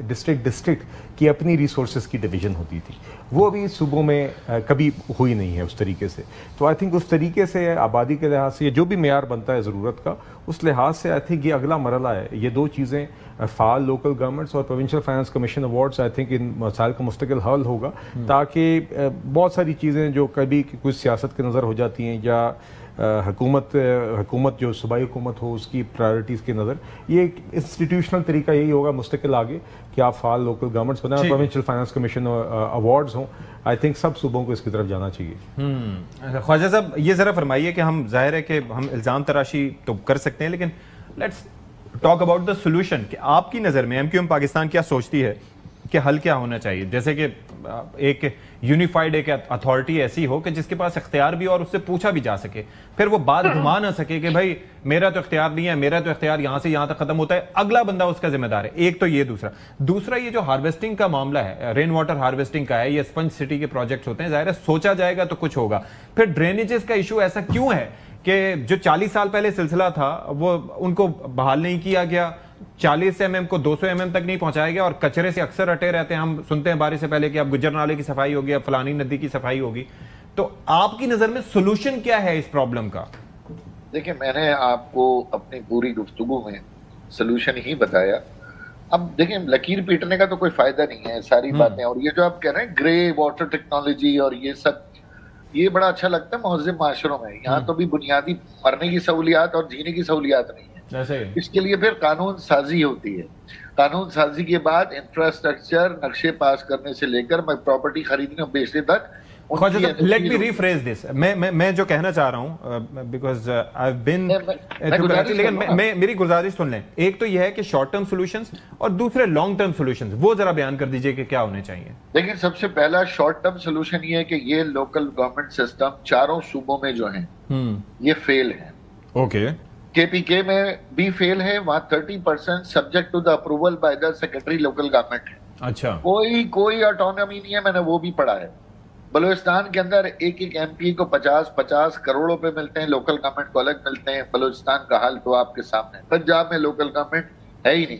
डिस्ट्रिक्ट की अपनी रिसोर्सेज की डिवीजन होती थी। वो अभी सूबों में कभी हुई नहीं है उस तरीके से। तो आई थिंक उस तरीके से आबादी के लिहाज से जो भी मेयार बनता है ज़रूरत का, उस लिहाज से आई थिंक ये अगला मरला है। ये दो चीज़ें, फाल लोकल गवर्नमेंट्स और provincial finance commission awards, I think in मसाइल का मुस्तकिल हल होगा, ताकि बहुत सारी चीज़ें जो कभी कुछ सियासत की नज़र हो जाती हैं या हुकूमत जो सूबाई हुकूमत हो उसकी प्रायोरिटीज़ की नज़र, ये एक इंस्टीट्यूशनल तरीका यही होगा मुस्तकिल आगे कि आप फाल लोकल गवर्नमेंट्स बनाएं, प्रोविंशियल फाइनेंस कमीशन अवार्ड्स हों। आई थिंक सब सूबों को इसकी तरफ जाना चाहिए। ख्वाजा साहब, ये ज़रा फरमाइए कि हम जाहिर है कि हम इल्ज़ाम तराशी तो कर सकते हैं, लेकिन let's talk about the solution कि आपकी नज़र में MQM पाकिस्तान क्या सोचती है कि हल क्या होना चाहिए? जैसे कि एक यूनिफाइड एक अथॉरिटी ऐसी हो कि जिसके पास इख्तियार भी और उससे पूछा भी जा सके, फिर वो बात घुमा ना सके कि भाई मेरा तो इख्तियार नहीं है, मेरा तो इख्तियार यहाँ से यहाँ तक खत्म होता है, अगला बंदा उसका जिम्मेदार है। एक तो ये, दूसरा ये जो हार्वेस्टिंग का मामला है, रेन वाटर हार्वेस्टिंग का है, ये स्पंज सिटी के प्रोजेक्ट्स होते हैं, जाहिर है सोचा जाएगा तो कुछ होगा। फिर ड्रेनेजेस का इशू ऐसा क्यों है कि जो 40 साल पहले सिलसिला था वो उनको बहाल नहीं किया गया, 40 mm को 200 mm तक नहीं पहुंचाया गया, और कचरे से अक्सर अटे रहते हैं। हम सुनते हैं बारिश से पहले कि अब गुज्जर नाले की सफाई होगी, अब फलानी नदी की सफाई होगी। तो आपकी नजर में सोल्यूशन क्या है इस प्रॉब्लम का? देखिए, मैंने आपको अपनी पूरी गुफ्तगू में सोल्यूशन ही बताया। अब देखिए, लकीर पीटने का तो कोई फायदा नहीं है, सारी बातें। और ये जो आप कह रहे हैं ग्रे वाटर टेक्नोलॉजी और ये सब, ये बड़ा अच्छा लगता है महज़िब माशरों में। यहाँ तो भी बुनियादी मरने की सहूलियात और जीने की सहूलियात नहीं है। इसके लिए फिर कानून साजी होती है। कानून साजी के बाद इंफ्रास्ट्रक्चर नक्शे पास करने से लेकर प्रॉपर्टी खरीदने और बेचने तक। Let me rephrase this. मैं जो कहना चाह रहा हूं, बिकॉज आई हैव बीन, लेकिन मेरी गुजारिश सुन लें। एक तो यह है कि शॉर्ट टर्म सॉल्यूशंस और दूसरे लॉन्ग टर्म सॉल्यूशंस, वो जरा बयान कर दीजिए कि क्या होने चाहिए। देखिए, सबसे पहला शॉर्ट टर्म सॉल्यूशन ये है कि ये लोकल गवर्नमेंट सिस्टम चारों सूबों में जो है ये फेल है। ओके, KPK में भी फेल है, वहां 30% subject to the approval by the secretary local government है। अच्छा, कोई ऑटोनॉमी नहीं है, मैंने वो भी पढ़ा है। बलूचिस्तान के अंदर एक MP को 50 करोड़ रुपए मिलते हैं, लोकल गवर्नमेंट को अलग मिलते हैं। बलूचिस्तान का हाल तो आपके सामने। पंजाब में लोकल गवर्नमेंट है ही नहीं।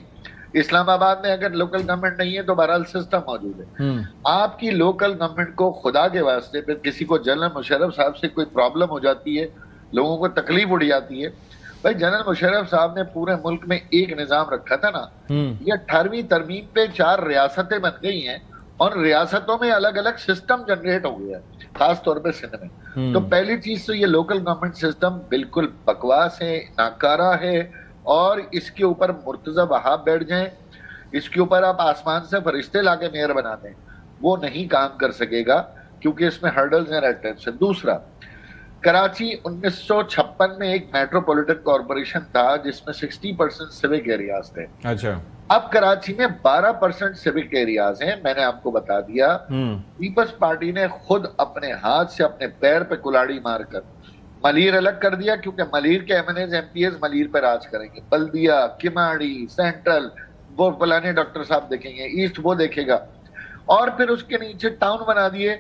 इस्लामाबाद में अगर लोकल गवर्नमेंट नहीं है तो बहरहाल सिस्टम मौजूद है। आपकी लोकल गवर्नमेंट को खुदा के वास्ते फिर किसी को जनरल मुशर्रफ साहब से कोई प्रॉब्लम हो जाती है, लोगों को तकलीफ उड़ जाती है। भाई जनरल मुशर्रफ साहब ने पूरे मुल्क में एक निजाम रखा था ना, ये 18वीं तरमीम पे 4 रियासतें बन गई हैं और रियासतों में अलग अलग सिस्टम जनरेट हो गया है, खास तौर पे सिंध में। तो पहली चीज तो ये लोकल गवर्नमेंट सिस्टम बिल्कुल बकवास है, नाकारा है और इसके ऊपर मुर्तजा वहाब बैठ जाएं, इसके ऊपर आप आसमान से फरिश्ते लाके मेयर बना दें, वो नहीं काम कर सकेगा क्योंकि इसमें हर्डल्स हैं रेड टेप से। दूसरा, कराची 1956 में एक मेट्रोपॉलिटन कॉर्पोरेशन था जिसमें 60% सिविक एरियाज थे। अच्छा, अब कराची में 12% सिविक एरियाज हैं। मैंने आपको बता दिया, पीपल्स पार्टी ने खुद अपने हाथ से अपने पैर पे कुल्हाड़ी मारकर मलीर अलग कर दिया, क्योंकि मलीर के MNAs MPs मलीर पर राज करेंगे। बल्दिया, किमाड़ी, सेंट्रल वो फलाने डॉक्टर साहब देखेंगे, ईस्ट वो देखेगा। और फिर उसके नीचे टाउन बना दिए।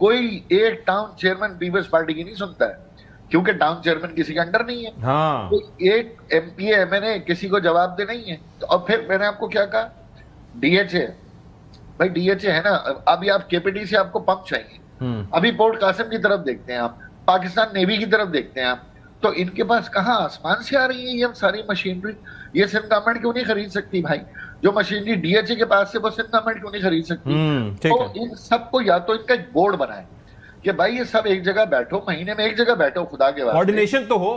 कोई एक टाउन चेयरमैन पीपल्स पार्टी की नहीं सुनता है, क्योंकि टाउन चेयरमैन किसी के अंडर नहीं है। हाँ। तो एक MP MNA किसी को जवाब दे नहीं है। तो अब फिर मैंने आपको क्या कहा, DHA, भाई DHA है ना, अभी आप KPT से आपको पंप चाहिए, अभी पोर्ट कासिम की तरफ देखते हैं आप, पाकिस्तान नेवी की तरफ देखते हैं आप, तो इनके पास कहाँ आसमान से आ रही है ये सारी मशीनरी। ये सिंध गवर्नमेंट क्यों नहीं खरीद सकती भाई? जो मशीनरी DHA के पास से वो सिंध गवर्नमेंट क्यों नहीं खरीद सकती? तो इन सबको या तो इनका एक बोर्ड बनाए कि भाई ये सब एक जगह बैठो, महीने में एक जगह बैठो, खुदा के वास्ते कोऑर्डिनेशन तो हो,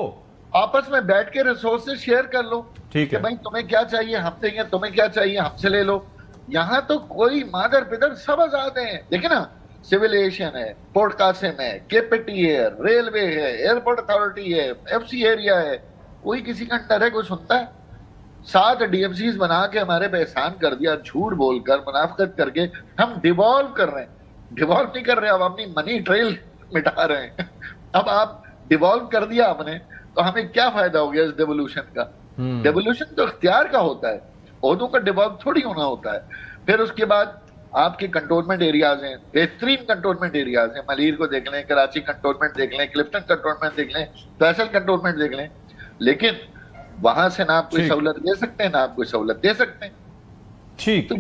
आपस में बैठ के रिसोर्सेज शेयर कर लो। ठीक है भाई तुम्हें क्या चाहिए हम देंगे, तुम्हें क्या चाहिए हमसे ले लो। यहाँ तो कोई मादर पिदर सब आजाद हैं। देखिए ना, सिविल एविएशन है, पोर्ट कासिम है, KPT है, रेलवे है, एयरपोर्ट अथॉरिटी है, FC एरिया है, कोई किसी का अंडर है? कोई सुनता है? 7 DMCs बना के हमारे पे एहसान कर दिया, झूठ बोलकर मुनाफिकत करके हम डिवॉल्व कर रहे हैं। डिवॉल्व नहीं कर रहे, अब अपनी मनी ट्रेल मिटा रहे हैं। अब आप डिवॉल्व कर दिया आपने तो हमें क्या फायदा हो गया इस डिवोल्यूशन का? डिवोल्यूशन तो इख्तियार का होता है, ओहदों का डिवॉल्व थोड़ी होना होता है। फिर उसके बाद आपके कंटोनमेंट एरियाज हैं, बेहतरीन कंटोनमेंट एरियाज हैं। मलीर को देख लें, कराची कंटोनमेंट देख लें, क्लिफ्टन कंटोनमेंट देख लें, फैसल कंटोनमेंट देख लें, लेकिन वहां से ना आप कोई सहूलत दे सकते हैं ना आप कोई सहूलत दे सकते हैं। ठीक, तो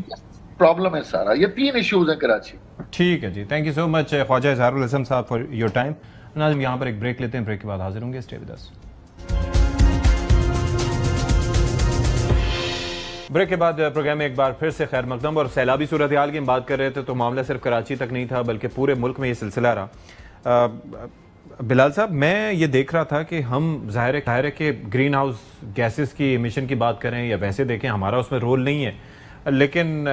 प्रॉब्लम है सारा। ये 3 इश्यूज हैं कराची। ठीक है जी, thank you so much Khwaja Izharul Hasan sahab for your time. नाज़रीन यहाँ पर एक ब्रेक लेते हैं, ब्रेक के बाद हाजिर होंगे, स्टे विद अस। ब्रेक के बाद प्रोग्राम में एक बार फिर से खैर मकदम। और सैलाबी सूरत हाल की हम बात कर रहे थे तो मामला सिर्फ कराची तक नहीं था बल्कि पूरे मुल्क में ये सिलसिला रहा। बिलाल साहब, मैं ये देख रहा था कि हम ज़ाहिर है कि ग्रीन हाउस गैसेस की एमिशन की बात करें या वैसे देखें, हमारा उसमें रोल नहीं है, लेकिन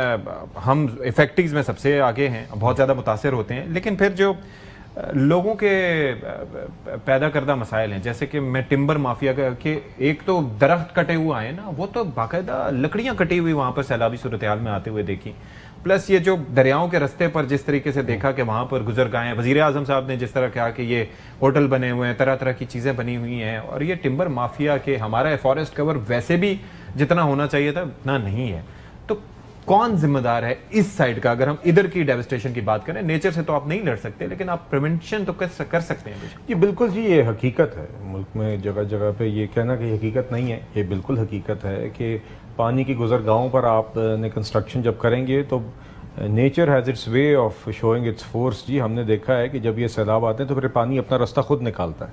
हम इफेक्टिव्स में सबसे आगे हैं, बहुत ज़्यादा मुतासर होते हैं। लेकिन फिर जो लोगों के पैदा करदा मसाइल हैं, जैसे कि मैं टिम्बर माफिया का, कि एक तो दरख्त कटे हुए आए ना, वो तो बाकायदा लकड़ियां कटी हुई वहां पर सैलाबी सूरत हाल में आते हुए देखी। प्लस ये जो दरियाओं के रास्ते पर जिस तरीके से देखा कि वहां पर गुजर गए हैं, वजीर आजम साहब ने जिस तरह कहा कि ये होटल बने हुए हैं, तरह तरह की चीजें बनी हुई हैं, और ये टिम्बर माफिया के हमारा फॉरेस्ट कवर वैसे भी जितना होना चाहिए था उतना नहीं है। तो कौन जिम्मेदार है इस साइड का? अगर हम इधर की डेवस्टेशन की बात करें, नेचर से तो आप नहीं लड़ सकते, लेकिन आप प्रिवेंशन तो कर सकते हैं। जी बिल्कुल जी, ये हकीकत है। मुल्क में जगह जगह पे ये कहना कि हकीकत नहीं है, ये बिल्कुल हकीकत है कि पानी की गुजरगाहों पर आपने कंस्ट्रक्शन जब करेंगे तो nature has its way of showing its force. जी हमने देखा है कि जब ये सैलाब आते हैं तो फिर पानी अपना रास्ता खुद निकालता है।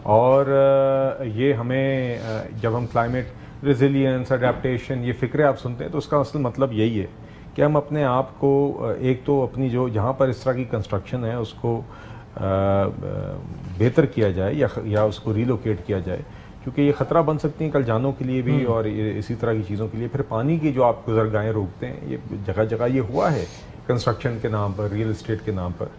और ये हमें जब हम क्लाइमेट रेजिलियंस, अडेप्टेशन, ये फ़िक्रे आप सुनते हैं तो उसका असल मतलब यही है कि हम अपने आप को एक तो अपनी जो जहाँ पर इस तरह की कंस्ट्रक्शन है उसको बेहतर किया जाए या उसको रिलोकेट किया जाए, क्योंकि ये ख़तरा बन सकती हैं कल जानों के लिए भी और इसी तरह की चीज़ों के लिए। फिर पानी की जो आप गुजरगाहें रोकते हैं, ये जगह जगह ये हुआ है कंस्ट्रक्शन के नाम पर, रियल इस्टेट के नाम पर।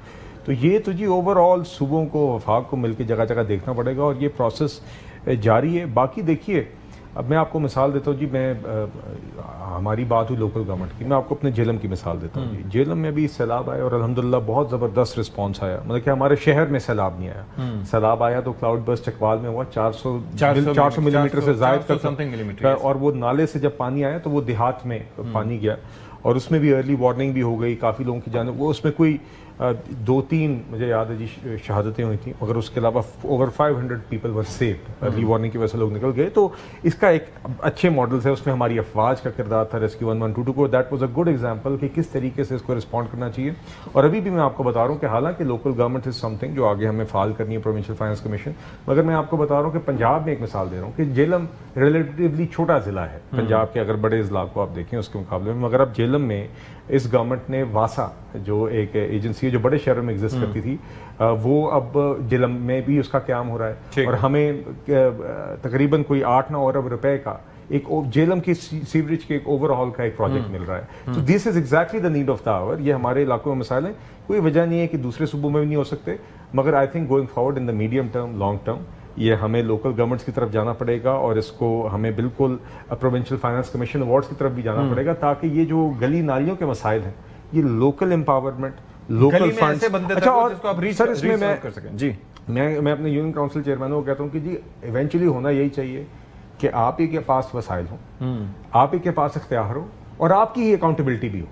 तो ये तो जी ओवरऑल सूबों को, वफाक को मिलकर जगह जगह देखना पड़ेगा और ये प्रोसेस जारी है। बाकी देखिए, अब मैं आपको मिसाल देता हूँ जी, हमारी बात हुई लोकल गवर्नमेंट की, मैं आपको अपने जेलम की मिसाल देता हूँ जी। जेलम में भी सैलाब आया और अल्हम्दुलिल्लाह बहुत ज़बरदस्त रिस्पॉन्स आया। मतलब कि हमारे शहर में सैलाब नहीं आया, सैलाब आया तो क्लाउड बर्स्ट चकवाल में हुआ 400 मिलीमीटर से ज़ायद तक, और वो नाले से जब पानी आया तो वो देहात में पानी गया और उसमें भी अर्ली वार्निंग भी हो गई, काफ़ी लोगों की जान, वो उसमें कोई 2-3 मुझे याद है जी शहादतें हुई थी, मगर उसके अलावा over 500 people were saved. Early warning की वजह से लोग निकल गए। तो इसका एक अच्छे मॉडल्स है, उसमें हमारी अफवाज का किरदार था रेस्क्यू 1122 को। That was a good example कि किस तरीके से इसको रिस्पॉन्ड करना चाहिए। और अभी भी मैं आपको बता रहा हूँ कि हालांकि लोकल गवर्नमेंट इज समथिंग जो आगे हमें फाल करनी है प्रोविंशियल फाइनेंस कमीशन, मगर मैं आपको बता रहा हूँ कि पंजाब में एक मिसाल दे रहा हूँ कि जेलम रिलेटिवली छोटा जिला है पंजाब के, अगर बड़े जिला को आप देखें उसके मुकाबले में, मगर अब जेलम में इस गवर्नमेंट ने वासा जो एक एजेंसी है जो बड़े शहरों में एग्जिस्ट करती थी, वो अब जेलम में भी उसका क्याम हो रहा है। और हमें तकरीबन कोई 8-9 अरब रुपए का एक जेलम की सीवरेज के एक ओवरऑल का एक प्रोजेक्ट मिल रहा है। तो this is exactly the need of the hour. ये हमारे इलाकों में मसाइल हैं, कोई वजह नहीं है कि दूसरे सूबों में भी नहीं हो सकते, मगर I think going forward in the medium term, long term, ये हमें लोकल गवर्नमेंट्स की तरफ जाना पड़ेगा और इसको हमें बिल्कुल प्रोविंशियल फाइनेंस कमीशन अवार्ड्स की तरफ भी जाना पड़ेगा, ताकि ये जो गली नालियों के मसाइल हैं, ये लोकल एम्पावरमेंट, लोकल फंड्स। अच्छा, और सर इसमें मैं अपने यूनियन काउंसिल चेयरमैनों को कहता हूँ कि जी इवेंचुअली होना यही चाहिए कि आप ही के पास वसाइल हों, आप ही के पास इख्तियार हो और आपकी ही अकाउंटेबिलिटी भी हो।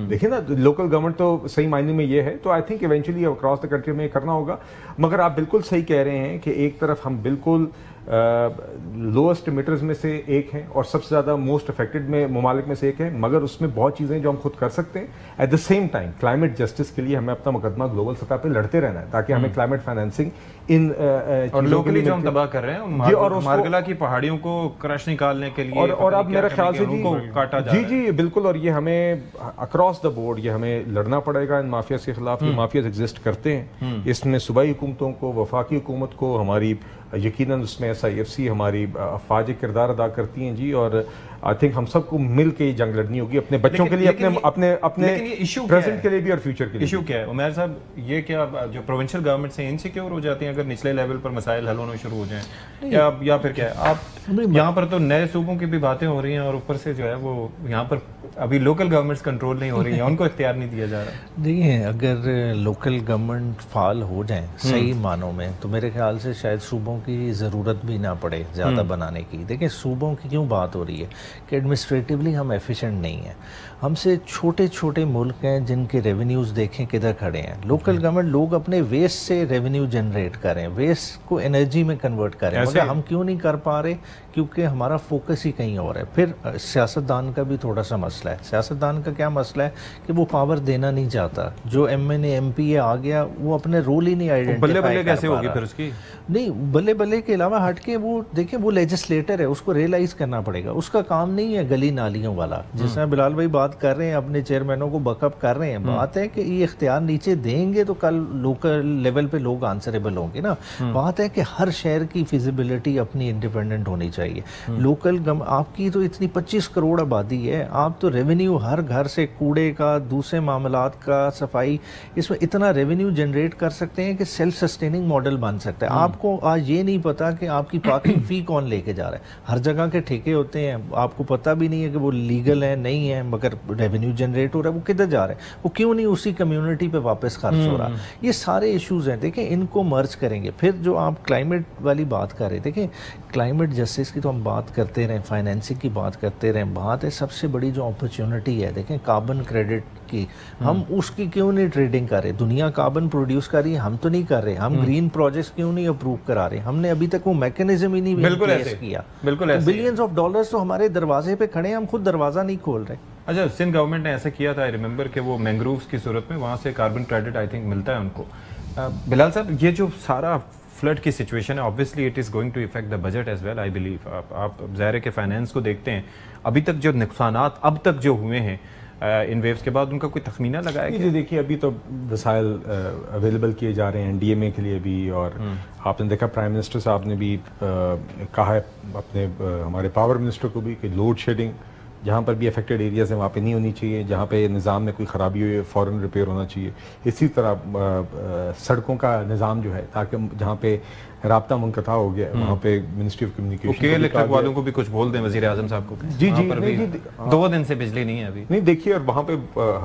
देखिए ना, लोकल गवर्नमेंट तो सही मायने में ये है, तो I think eventually across the country में करना होगा। मगर आप बिल्कुल सही कह रहे हैं कि एक तरफ हम बिल्कुल लोएस्ट इमिटर्स में से एक हैं और सबसे ज़्यादा मोस्ट अफेक्टेड में ममालिक में से एक है, मगर उसमें बहुत चीज़ें जो हम खुद कर सकते हैं। At the same time climate justice के लिए हमें अपना मुकदमा ग्लोबल सतह पे लड़ते रहना है, ताकि हमें क्लाइमेट फाइनेंसिंग इन और लोकली जो हम तबाह कर रहे हैं और मारगला की पहाड़ियों को क्रश निकालने के लिए और अब मेरे ख्याल से काटा जा रहा है। जी बिल्कुल, और ये हमें अक्रॉस द बोर्ड ये हमें लड़ना पड़ेगा इन माफिया के खिलाफ। ये माफियाज एग्जिस्ट करते हैं, इसमें सूबाई हुकूमतों को, वफाकी हुकूमत को, हमारी यकीनन उसमें SIFC हमारी अफवाज किरदार अदा करती हैं जी। और आई थिंक हम सबको मिल के जंग लड़नी होगी अपने बच्चों के लिए, अपने प्रेजेंट के लिए भी और फ्यूचर के लिए। इशू क्या है उमैर साहब, ये क्या जो प्रोविंशियल गवर्नमेंट से इनसिक्योर हो जाती हैं अगर निचले लेवल पर मसाइल हल होने शुरू हो जाएं, या फिर क्या है? आप यहाँ पर तो नए सूबों की भी बातें हो रही हैं और ऊपर से जो है वो यहाँ पर अभी लोकल गवर्नमेंट्स कंट्रोल नहीं हो रही हैं, उनको इख्तियार नहीं दिया जा रहा। देखिए, अगर लोकल गवर्नमेंट फाल हो जाए सही मानों में, तो मेरे ख्याल से शायद सूबों की ज़रूरत भी ना पड़े ज़्यादा बनाने की। देखिए, सूबों की क्यों बात हो रही है कि एडमिनिस्ट्रेटिवली हम एफिशिएंट नहीं हैं। हमसे छोटे छोटे मुल्क हैं जिनके रेवेन्यूज़ देखें किधर खड़े हैं। लोकल गवर्नमेंट लोग अपने वेस्ट से रेवेन्यू जनरेट करें, वेस्ट को एनर्जी में कन्वर्ट करें, मगर हम क्यों नहीं कर पा रहे? क्योंकि हमारा फोकस ही कहीं और है। फिर सियासतदान का भी थोड़ा सा मसला है। सियासतदान का क्या मसला है कि वो पावर देना नहीं चाहता। जो MNA MP आ गया, वो अपने रोल ही नहीं आइडेंटिफाई कर पा रहा। कैसे होगी फिर उसकी? नहीं, बल्ले बल्ले के अलावा हटके वो देखिए, वो लेजिस्लेटर है, उसको रियलाइज करना पड़ेगा। उसका काम नहीं है गली नालियों वाला, जिसमें बिलाल भाई बात कर रहे हैं, अपने चेयरमैनों को बकअप कर रहे हैं। बात है कि ये इख्तियार नीचे देंगे तो कल लोकल लेवल पे लोग आंसरेबल होंगे ना। बात है कि हर शहर की फिजिबिलिटी अपनी इंडिपेंडेंट होनी चाहिए। लोकल आपकी तो इतनी 25 करोड़ आबादी है, आप तो रेवेन्यू हर घर से कूड़े का, दूसरे मामलात का, सफाई, इसमें इतना रेवेन्यू जनरेट कर सकते हैं कि सेल्फ सस्टेनिंग मॉडल बन सकता है। आपको आज ये नहीं पता कि आपकी पार्किंग फी कौन लेके जा रहा है। हर जगह के ठेके होते हैं, आपको पता भी नहीं है कि वो लीगल है नहीं है, मगर रेवेन्यू जनरेट हो रहा है, वो किधर जा रहा है, वो क्यों नहीं उसी कम्युनिटी पे वापस खर्च हो रहा। ये सारे इश्यूज हैं। देखिए, इनको मर्ज करेंगे। फिर जो आप क्लाइमेट वाली बात कर रहे, देखिए क्लाइमेट जस्टिस की तो हम बात करते रहें, फाइनेंसिंग की बात करते रहें, बात है सबसे बड़ी जो अपॉर्चुनिटी है, देखें कार्बन क्रेडिट की, हम उसकी क्यों नहीं ट्रेडिंग कर रहे? दुनिया कार्बन प्रोड्यूस कर रही है, हम तो नहीं कर रहे। हम ग्रीन प्रोजेक्ट्स क्यों नहीं अप्रूव करा रहे? हमने अभी तक वो मैकेनिज्म ही नहीं किया। बिल्कुल, बिलियंस ऑफ डॉलर्स तो हमारे दरवाजे पे खड़े हैं, हम खुद दरवाजा नहीं खोल रहे। अच्छा, सिंध गवर्नमेंट ने ऐसा किया था, आई रिमेंबर कि वो मैंग्रोव्स की सूरत में वहाँ से कार्बन क्रेडिट आई थिंक मिलता है उनको। बिलाल साहब, ये जो सारा फ्लड की सिचुएशन है, obviously it is going to effect the budget as well, I believe. आप ज़ाहिर के फाइनेंस को देखते हैं, अभी तक जो नुकसानात अब तक जो हुए हैं इन वेव्स के बाद, उनका कोई तखमीना लगाया क्या? देखिए, अभी तो वसाइल अवेलेबल किए जा रहे हैं DMA के लिए भी, और आपने देखा प्राइम मिनिस्टर साहब ने भी कहा है अपने हमारे पावर मिनिस्टर को भी कि लोड शेडिंग जहाँ पर भी अफेक्टेड एरियाज हैं वहाँ पे नहीं होनी चाहिए, जहाँ पे निज़ाम में कोई ख़राबी हुई है फ़ौरन रिपेयर होना चाहिए। इसी तरह सड़कों का निज़ाम जो है, ताकि जहाँ पे राब्ता मुनक़ता हो गया वहाँ पे मिनिस्ट्री ऑफ कम्युनिकेशन इलेक्ट्रिक वालों को भी कुछ बोल दें वज़ीर आज़म साहब को। जी 2 दिन से बिजली नहीं है अभी। नहीं, देखिए, और वहाँ पे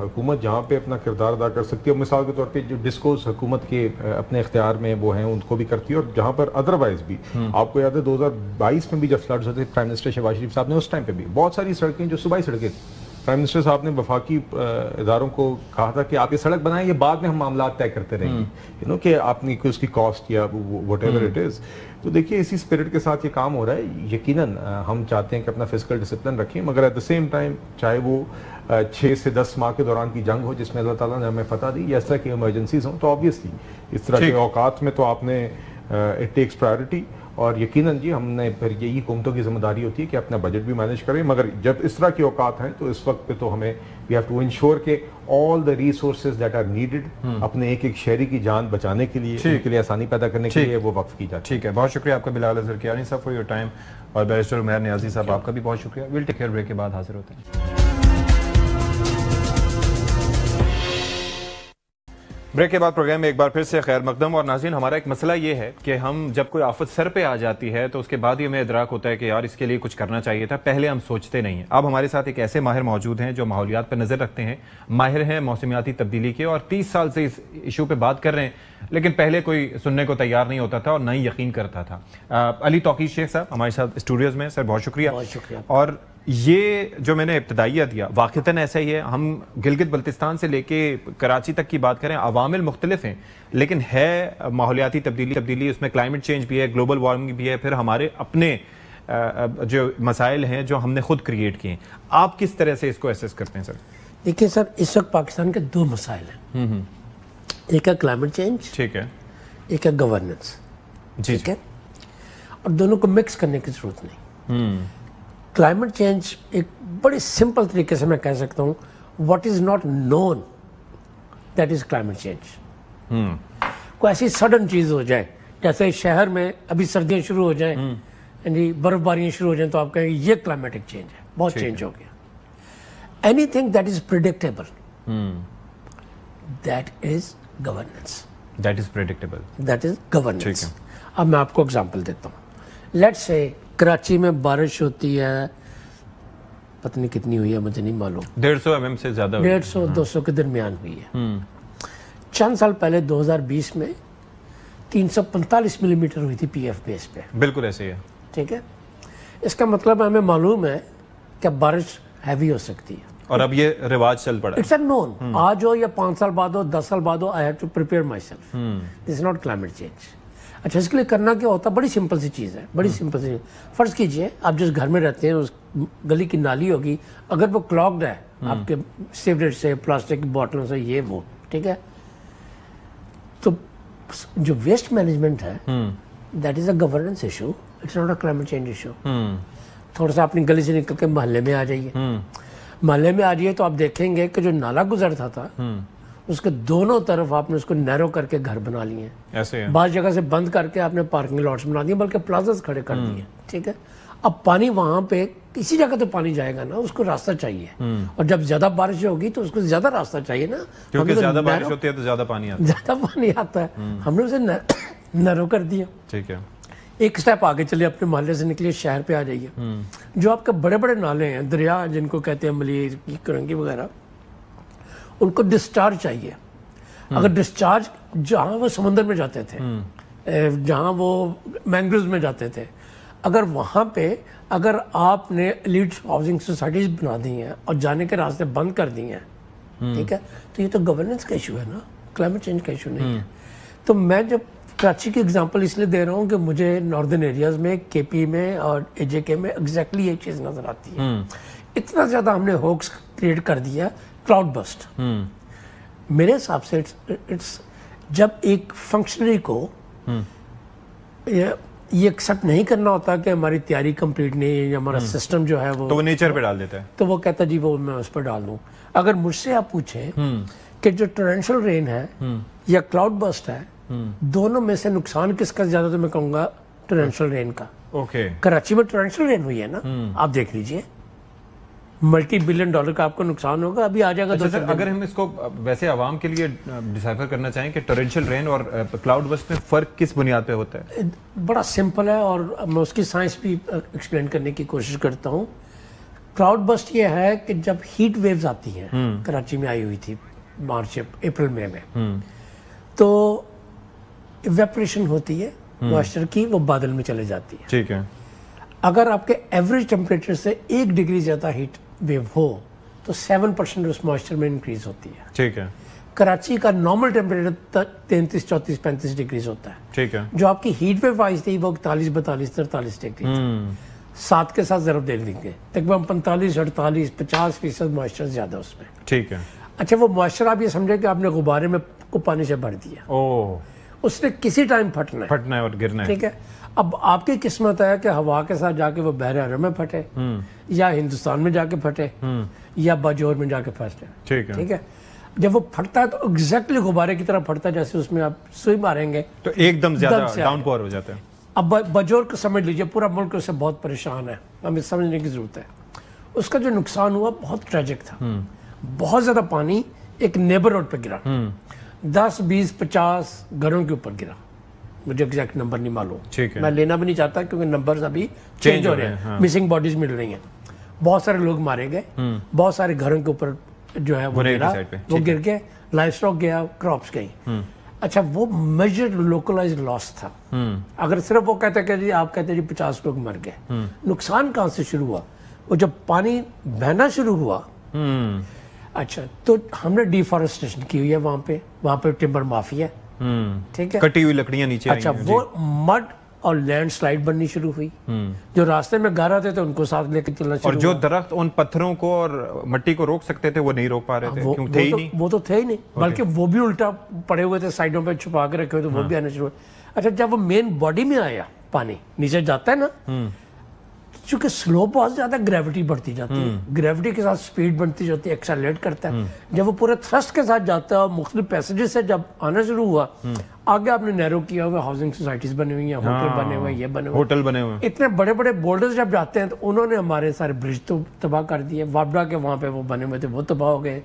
हुकूमत जहाँ पे अपना किरदार अदा कर सकती है, मिसाल के तौर पे जो डिस्कोस हुकूमत के अपने इख्तियार में वो हैं उनको भी करती है, और जहाँ पर अदरवाइज भी आपको याद है 2022 में भी जब फ्लड्स होते थे, प्राइम मिनिस्टर शहबाज शरीफ साहब ने उस टाइम पे भी बहुत सारी सड़कें जो सूबाई सड़कें प्राइम मिनिस्टर साहब ने वफाकी इदारों को कहा था कि आप ये सड़क बनाएं, ये बाद में हम मामला तय करते रहेंगे, यू नो कि आपने उसकी कॉस्ट या वट एवर इट इज़। तो देखिए इसी स्पिरिट के साथ ये काम हो रहा है। यकीनन हम चाहते हैं कि अपना फिजिकल डिसिप्लिन रखें, मगर एट द सेम टाइम चाहे वो 6 से 10 माह के दौरान की जंग हो जिसमें अल्लाह ताला ने हमें फतह दी, या इस तरह की इमरजेंसीज हों, तो ऑब्वियसली इस तरह के औकात में तो आपने इट टेक्स प्रायोरिटी। और यकीनन जी हमने फिर यही हुकूमतों की जिम्मेदारी होती है कि अपना बजट भी मैनेज करें, मगर जब इस तरह की औकात हैं तो इस वक्त पे तो हमें वी हैव टू इंश्योर के all the resources that are needed अपने एक एक शहरी की जान बचाने के लिए, उनके लिए आसानी पैदा करने के लिए वो वक्फ की जाती है। ठीक है, बहुत शुक्रिया आपका बिलाल अजहर कियानी साहब फॉर योर टाइम, और बैरिस्टर उमैर नियाजी साहब आपका भी बहुत शुक्रिया। विल टेक केयर, ब्रेक के बाद हाजिर होते हैं। ब्रेक के बाद प्रोग्राम में एक बार फिर से खैर मकदम। और नाज़रीन, हमारा एक मसला ये है कि हम जब कोई आफत सर पे आ जाती है तो उसके बाद ही हमें इदराक होता है कि यार इसके लिए कुछ करना चाहिए था, पहले हम सोचते नहीं हैं। अब हमारे साथ एक ऐसे माहिर मौजूद हैं जो माहौलियात पर नज़र रखते हैं, माहिर हैं मौसमियाती तब्दीली के, और 30 साल से इस इशू पे बात कर रहे हैं, लेकिन पहले कोई सुनने को तैयार नहीं होता था और ना ही यकीन करता था। अली तौकीर शेख साहब हमारे साथ स्टूडियोज़ में। सर बहुत शुक्रिया। और ये जो मैंने इब्तदाइया दिया वाक़तन ऐसा ही है। हम गिलगित बल्तिस्तान से लेके कराची तक की बात करें, अवामिल मुख्तलिफ हैं, लेकिन है माहौलियाती तब्दीली, उसमें क्लाइमेट चेंज भी है, ग्लोबल वार्मिंग भी है, फिर हमारे अपने जो मसाइल हैं जो हमने खुद क्रिएट किए हैं। आप किस तरह से इसको एसेस करते हैं सर? देखिए सर, इस वक्त पाकिस्तान के 2 मसाइल हैं। एक है क्लाइमेट चेंज, ठीक है, एक है गवर्नेंस, ठीक है, और दोनों को मिक्स करने की जरूरत नहीं। क्लाइमेट चेंज एक बड़े सिंपल तरीके से मैं कह सकता हूँ, what is not known that is climate change. कोई ऐसी सडन चीज हो जाए, जैसे शहर में अभी सर्दियां शुरू हो जाएं, जी बर्फबारियां शुरू हो जाएं, तो आप कहेंगे ये क्लाइमेटिक चेंज है, बहुत चेंज हो गया। Anything that is predictable, that is governance, that is predictable, that is governance. अब मैं आपको एग्जांपल देता हूँ। लेट्स से कराची में बारिश होती है, पता नहीं कितनी हुई है, मुझे नहीं मालूम, 150 mm से ज्यादा, 150-200 के दरमियान हुई है। चंद साल पहले 2020 में 345 मिलीमीटर हुई थी पीएफ बेस पे। बिल्कुल ऐसे ही है, ठीक है। इसका मतलब हमें मालूम है कि बारिश हैवी हो सकती है, और अब ये रिवाज चल पड़ा। इट्स अ नोन, आज हो या 5 साल बाद हो, 10 साल बाद हो, I have to prepare myself, this is not climate change. अच्छा, इसके लिए करना क्या होता है? बड़ी सिंपल सी चीज़ है, बड़ी सिंपल सी। फर्ज कीजिए आप जिस घर में रहते हैं उस गली की नाली होगी, अगर वो क्लॉग्ड है आपके सीवरेज से, प्लास्टिक की बोतलों से, ये वो, ठीक है, तो जो वेस्ट मैनेजमेंट है that is a governance issue, it's not a climate change issue. थोड़ा सा अपनी गली से निकल के मोहल्ले में आ जाइए, मोहल्ले में आ जाइए तो आप देखेंगे कि जो नाला गुजरता था उसके दोनों तरफ आपने उसको नैरो करके घर बना लिए, ऐसे बाहर जगह से बंद करके आपने पार्किंग लॉट्स बना दिए, बल्कि प्लाजास खड़े कर दिए, ठीक है। अब पानी वहां पे किसी जगह तो पानी जाएगा ना, उसको रास्ता चाहिए, और जब ज्यादा बारिश होगी तो उसको ज्यादा रास्ता चाहिए ना, क्योंकि ज्यादा बारिश होती है तो ज्यादा पानी आता है, हमने उसे नैरो कर दिया, ठीक है। एक स्टेप आगे चलिए, अपने मोहल्ले से निकलिए, शहर पे आ जाइए, जो आपके बड़े बड़े नाले हैं, दरिया जिनको कहते हैं मलीर, करंगी वगैरह, उनको डिस्चार्ज चाहिए। अगर डिस्चार्ज जहां वो समुद्र में जाते थे, जहां वो मैंग्रोव में जाते थे, अगर वहां पे अगर आपने एलीट हाउसिंग सोसाइटीज बना दी हैं और जाने के रास्ते बंद कर दिए हैं, ठीक है, तो ये तो गवर्नेंस का इशू है ना, क्लाइमेट चेंज का इशू नहीं है। तो मैं जब कराची की एग्जांपल इसलिए दे रहा हूँ कि मुझे नॉर्दर्न एरियाज में, केपी में और एजेके में एग्जैक्टली ये चीज नजर आती है। इतना ज्यादा हमने होक्स क्रिएट कर दिया, क्लाउड बस्ट। मेरे हिसाब से इट्स जब एक फंक्शनरी को ये एक्सेप्ट नहीं करना होता कि हमारी तैयारी कंप्लीट नहीं है या हमारा सिस्टम जो है वो नेचर पे डाल देता है, तो वो कहता जी वो मैं उस पर डाल दूं। अगर मुझसे आप पूछें कि जो टोरेंशियल रेन है या क्लाउड बस्ट है, दोनों में से नुकसान किसका ज्यादा, तो मैं कहूंगा टोरेंशियल रेन का। ओके, कराची में टोरेंशियल रेन हुई है ना, आप देख लीजिए, $multi-billion का आपको नुकसान होगा, अभी आ जाएगा। अच्छा सर, अगर हम इसको वैसे आवाम के लिए डिसाइफर करना चाहें कि टोरेंशियल रेन और क्लाउड बस्ट में फर्क किस बुनियाद पे होता है? बड़ा सिंपल है, और मैं उसकी साइंस भी एक्सप्लेन करने की कोशिश करता हूँ। क्लाउड बस्ट ये है कि जब हीट वेव्स आती हैं, कराची में आई हुई थी मार्च अप्रैल मई में, तो इवेपोरेशन होती है मॉइस्चर की, वो बादल में चले जाती है, ठीक है। अगर आपके एवरेज टेम्परेचर से 1 डिग्री ज्यादा हीट वेव हो तो 7% उस मॉइस्चर में इंक्रीज होती है। ठीक है। कराची का नॉर्मल टेम्परेचर 33, 34, 35 डिग्रीज होता है। ठीक है। जो आपकी हीट वेव आई थी वो 41, 42, 43 डिग्री, 7 के साथ जरूर दे देंगे तकरीबन 45, 48, 50% मॉइस्चर ज्यादा उसमें। ठीक है। अच्छा, वो मॉइस्चर आप ये समझे कि आपने गुब्बारे में को पानी से भर दिया, उसने किसी टाइम फटना है और गिरना है। ठीक है। अब आपकी किस्मत है कि हवा के साथ जाके वो बहरे अरब में फटे, या हिंदुस्तान में जाके फटे, या बाजोर में जाके फटे। ठीक है। जब वो फटता है तो एग्जैक्टली गुब्बारे की तरह फटता है, जैसे उसमें आप सुई मारेंगे तो एकदम ज्यादा डाउनपोर हो जाता है। अब बाजोर को समझ लीजिए, पूरा मुल्क उससे बहुत परेशान है, हमें समझने की जरूरत है। उसका जो नुकसान हुआ बहुत ट्रेजिक था। बहुत ज्यादा पानी एक नेबर रोड पे गिरा, 10, 20, 50 घरों के ऊपर गिरा। मुझे एग्जैक्ट नंबर नहीं मालूम, मैं लेना भी नहीं चाहता क्योंकि नंबर्स अभी चेंज हो रहे हैं। मिसिंग बॉडीज मिल रही हैं, बहुत सारे लोग मारे गए, बहुत सारे घरों के ऊपर जो है वो गिरा, वो गिर के लाइफ स्टॉक गया, क्रॉप्स गई। अच्छा, वो मेजर लोकलाइज्ड लॉस था। अगर सिर्फ वो कहते कि जी आप कहते जी 50 लोग मर गए, नुकसान कहाँ से शुरू हुआ? वो जब पानी बहना शुरू हुआ, अच्छा, तो हमने डिफॉरेस्टेशन की हुई है वहां पे टिम्बर माफिया, ठीक है, कटी हुई लकड़ियां नीचे। अच्छा, वो मड और लैंडस्लाइड बननी शुरू हुई। जो रास्ते में गारा थे तो उनको साथ लेकर चलना शुरू और जो दरख्त उन पत्थरों को और मट्टी को रोक सकते थे वो नहीं रोक पा रहे थे, क्योंकि थे ही नहीं। वो तो थे ही नहीं, बल्कि वो भी उल्टा पड़े हुए थे, साइडों पे छुपा के रखे हुए थे, वो भी आने शुरू हुए। अच्छा, जब वो मेन बॉडी में आया, पानी नीचे जाता है ना, चूंकि स्लोप बहुत ज्यादा, ग्रेविटी बढ़ती जाती है, ग्रेविटी के साथ स्पीड बढ़ती जाती है, एक्सेलरेट करता है। जब वो पूरे थ्रस्ट के साथ जाता है और मुख्तलिफ पैसेजेस से जब आना शुरू हुआ, आगे आपने नैरो किया हुआ, हाउसिंग सोसाइटीज बनी हुई हैं, होटल बने हुए, ये बने हुए, होटल बने हुए, इतने बड़े बड़े बोल्डर्स जब जाते हैं तो उन्होंने हमारे सारे ब्रिज तो तबाह कर दिए। वापडा के वहां पे वो बने हुए थे, वो तबाह हो गए।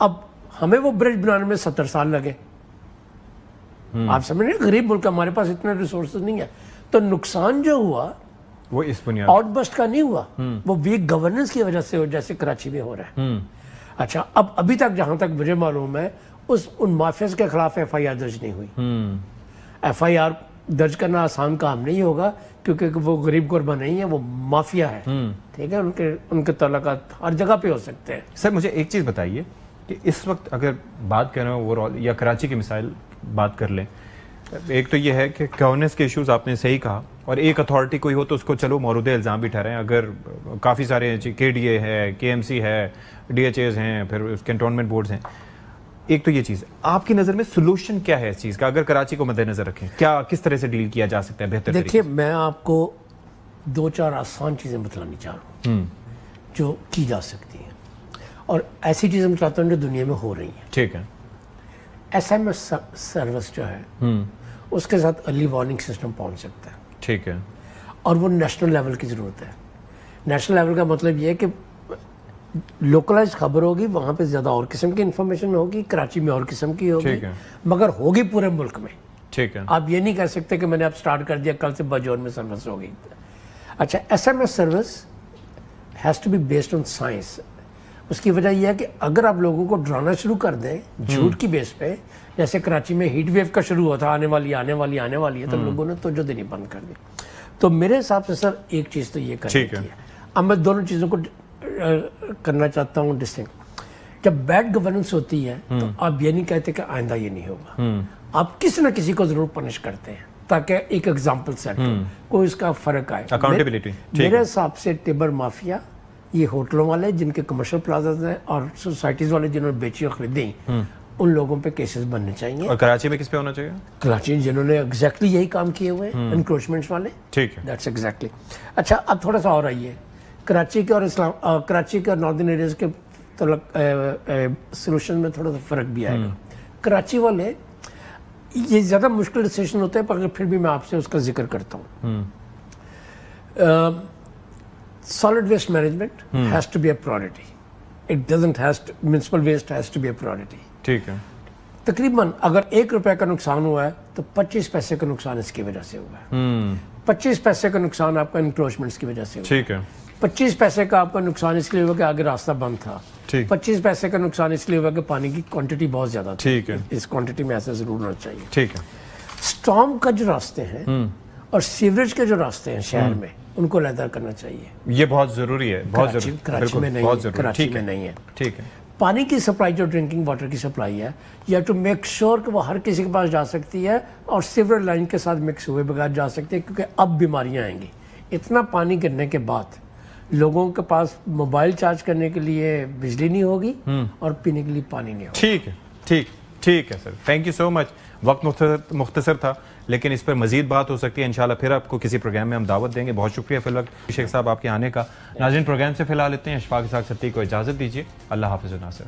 अब हमें वो ब्रिज बनाने में 70 साल लगे। आप समझ रहे हैं, गरीब मुल्क, हमारे पास इतने रिसोर्सेज नहीं है। तो नुकसान जो हुआ वो इस बुनियाद आउटबस्ट का नहीं हुआ, वो वीक गवर्नेंस की वजह से, जैसे कराची में हो रहा है। अच्छा, अब अभी तक जहां तक मुझे मालूम है, उन माफियाज के खिलाफ FIR दर्ज नहीं हुई। FIR दर्ज करना आसान काम नहीं होगा, क्योंकि वो गरीब गुरबा नहीं है, वो माफिया है। ठीक है, उनके तल्लुकात हर जगह पे हो सकते हैं। सर, मुझे एक चीज बताइए कि इस वक्त अगर बात कर रहे हो ओवरऑल, या कराची की मिसाइल बात कर लें, एक तो ये है कि गवर्नेंस के इश्यूज आपने सही कहा, और एक अथॉरिटी कोई हो तो उसको चलो मौरूद इल्ज़ाम भी ठहराएं। अगर काफ़ी सारे KDA है, KMC है, DHAs हैं, फिर कैंटोनमेंट बोर्ड्स हैं, एक तो ये चीज़, आपकी नज़र में सोल्यूशन क्या है इस चीज़ का? अगर कराची को मद्देनजर रखें, क्या किस तरह से डील किया जा सकता है बेहतर? देखिए, मैं आपको 2-4 आसान चीज़ें बतलानी चाह रहा हूँ जो की जा सकती हैं, और ऐसी चीज़ें मैं चाहता हूँ जो दुनिया में हो रही हैं। ठीक है। SMS सर्विस जो है, उसके साथ अर्ली वार्निंग सिस्टम पहुंच सकता है। ठीक है। और वो नेशनल लेवल की जरूरत है। नेशनल लेवल का मतलब ये है कि लोकलाइज खबर होगी, वहां पे ज्यादा और किस्म की इंफॉर्मेशन होगी, कराची में और किस्म की होगी, मगर होगी पूरे मुल्क में। ठीक है। आप ये नहीं कह सकते कि मैंने अब स्टार्ट कर दिया, कल से बाजोर में सर्विस होगी। अच्छा, SMS service has to be based on science. उसकी वजह यह है कि अगर आप लोगों को डराना शुरू कर दें झूठ की बेस पे, जैसे कराची में हीट वेव का शुरू हुआ था, आने वाली है, तो लोगों ने तवज्जो देनी बंद कर दी। तो मेरे हिसाब से सर एक चीज तो ये करनी है। अब मैं दोनों चीजों को करना चाहता हूँ डिस्टिंक्ट। जब बैड गवर्नेंस होती है तो आप ये नहीं कहते कि आइंदा ये नहीं होगा, आप किसी न किसी को जरूर पनिश करते हैं ताकि एक एग्जाम्पल सेट हो, कोई इसका फर्क आए, अकाउंटेबिलिटी। मेरे हिसाब से टिम्बर माफिया, ये होटलों वाले जिनके कमर्शियल प्लाजाज हैं, और सोसाइटीज वाले जिन्होंने बेची और खरीदी, उन लोगों पे केसेस बनने चाहिए। और कराची में किस पे होना चाहिए? कराची जिन्होंने एग्जैक्टली यही काम किए हुए हैं, एनक्रोचमेंट्स वाले। ठीक है, दैट्स एग्जैक्टली। अच्छा, अब थोड़ा सा और आइए, कराची के और नॉर्दर्न एरियाज के सोल्यूशन में थोड़ा सा फर्क भी आएगा। कराची वाले, ये ज्यादा मुश्किल डिसीजन होते हैं, पर फिर भी मैं आपसे उसका जिक्र करता हूँ। Solid waste management has to be a priority. It doesn't has to, municipal waste has to be a priority. ठीक है। तकरीबन अगर 1 रुपए का नुकसान हुआ है तो 25 पैसे का नुकसान इसकी वजह से हुआ है। 25 पैसे का नुकसान आपका इंक्रोचमेंट्स की वजह से हुआ। ठीक है। 25 पैसे का आपका नुकसान इसलिए हुआ कि आगे रास्ता बंद था। 25 पैसे का नुकसान इसलिए हुआ कि पानी की क्वांटिटी बहुत ज्यादा थी। ठीक है। इस क्वांटिटी में ऐसा जरूर होना चाहिए। ठीक है। स्टॉर्म का जो रास्ते हैं और सीवरेज के जो रास्ते हैं शहर में, उनको अलहदा करना चाहिए। ये बहुत जरूरी है, बहुत जरूरी, कराची में नहीं है, कराची में नहीं है। ठीक है। पानी की सप्लाई जो ड्रिंकिंग वाटर की सप्लाई है, या टू मेक श्योर कि वो हर किसी के पास जा सकती है और सीवर लाइन के साथ मिक्स हुए बगैर जा सकती है, क्योंकि अब बीमारियां आएंगी। इतना पानी गिरने के बाद लोगों के पास मोबाइल चार्ज करने के लिए बिजली नहीं होगी और पीने के लिए पानी नहीं होगा। ठीक है, ठीक है sir, thank you so much. वक्त मुख्तसर था, लेकिन इस पर मजीद बात हो सकती है इंशाल्लाह। फिर आपको किसी प्रोग्राम में हम दावत देंगे। बहुत शुक्रिया फिलहाल शेख साहब आपके आने का। नाज़रीन, प्रोग्राम से फिलहाल इतने। अशफाक इसाक सत्ती को इजाज़त दीजिए। अल्लाह हाफ़िज़ नासिर।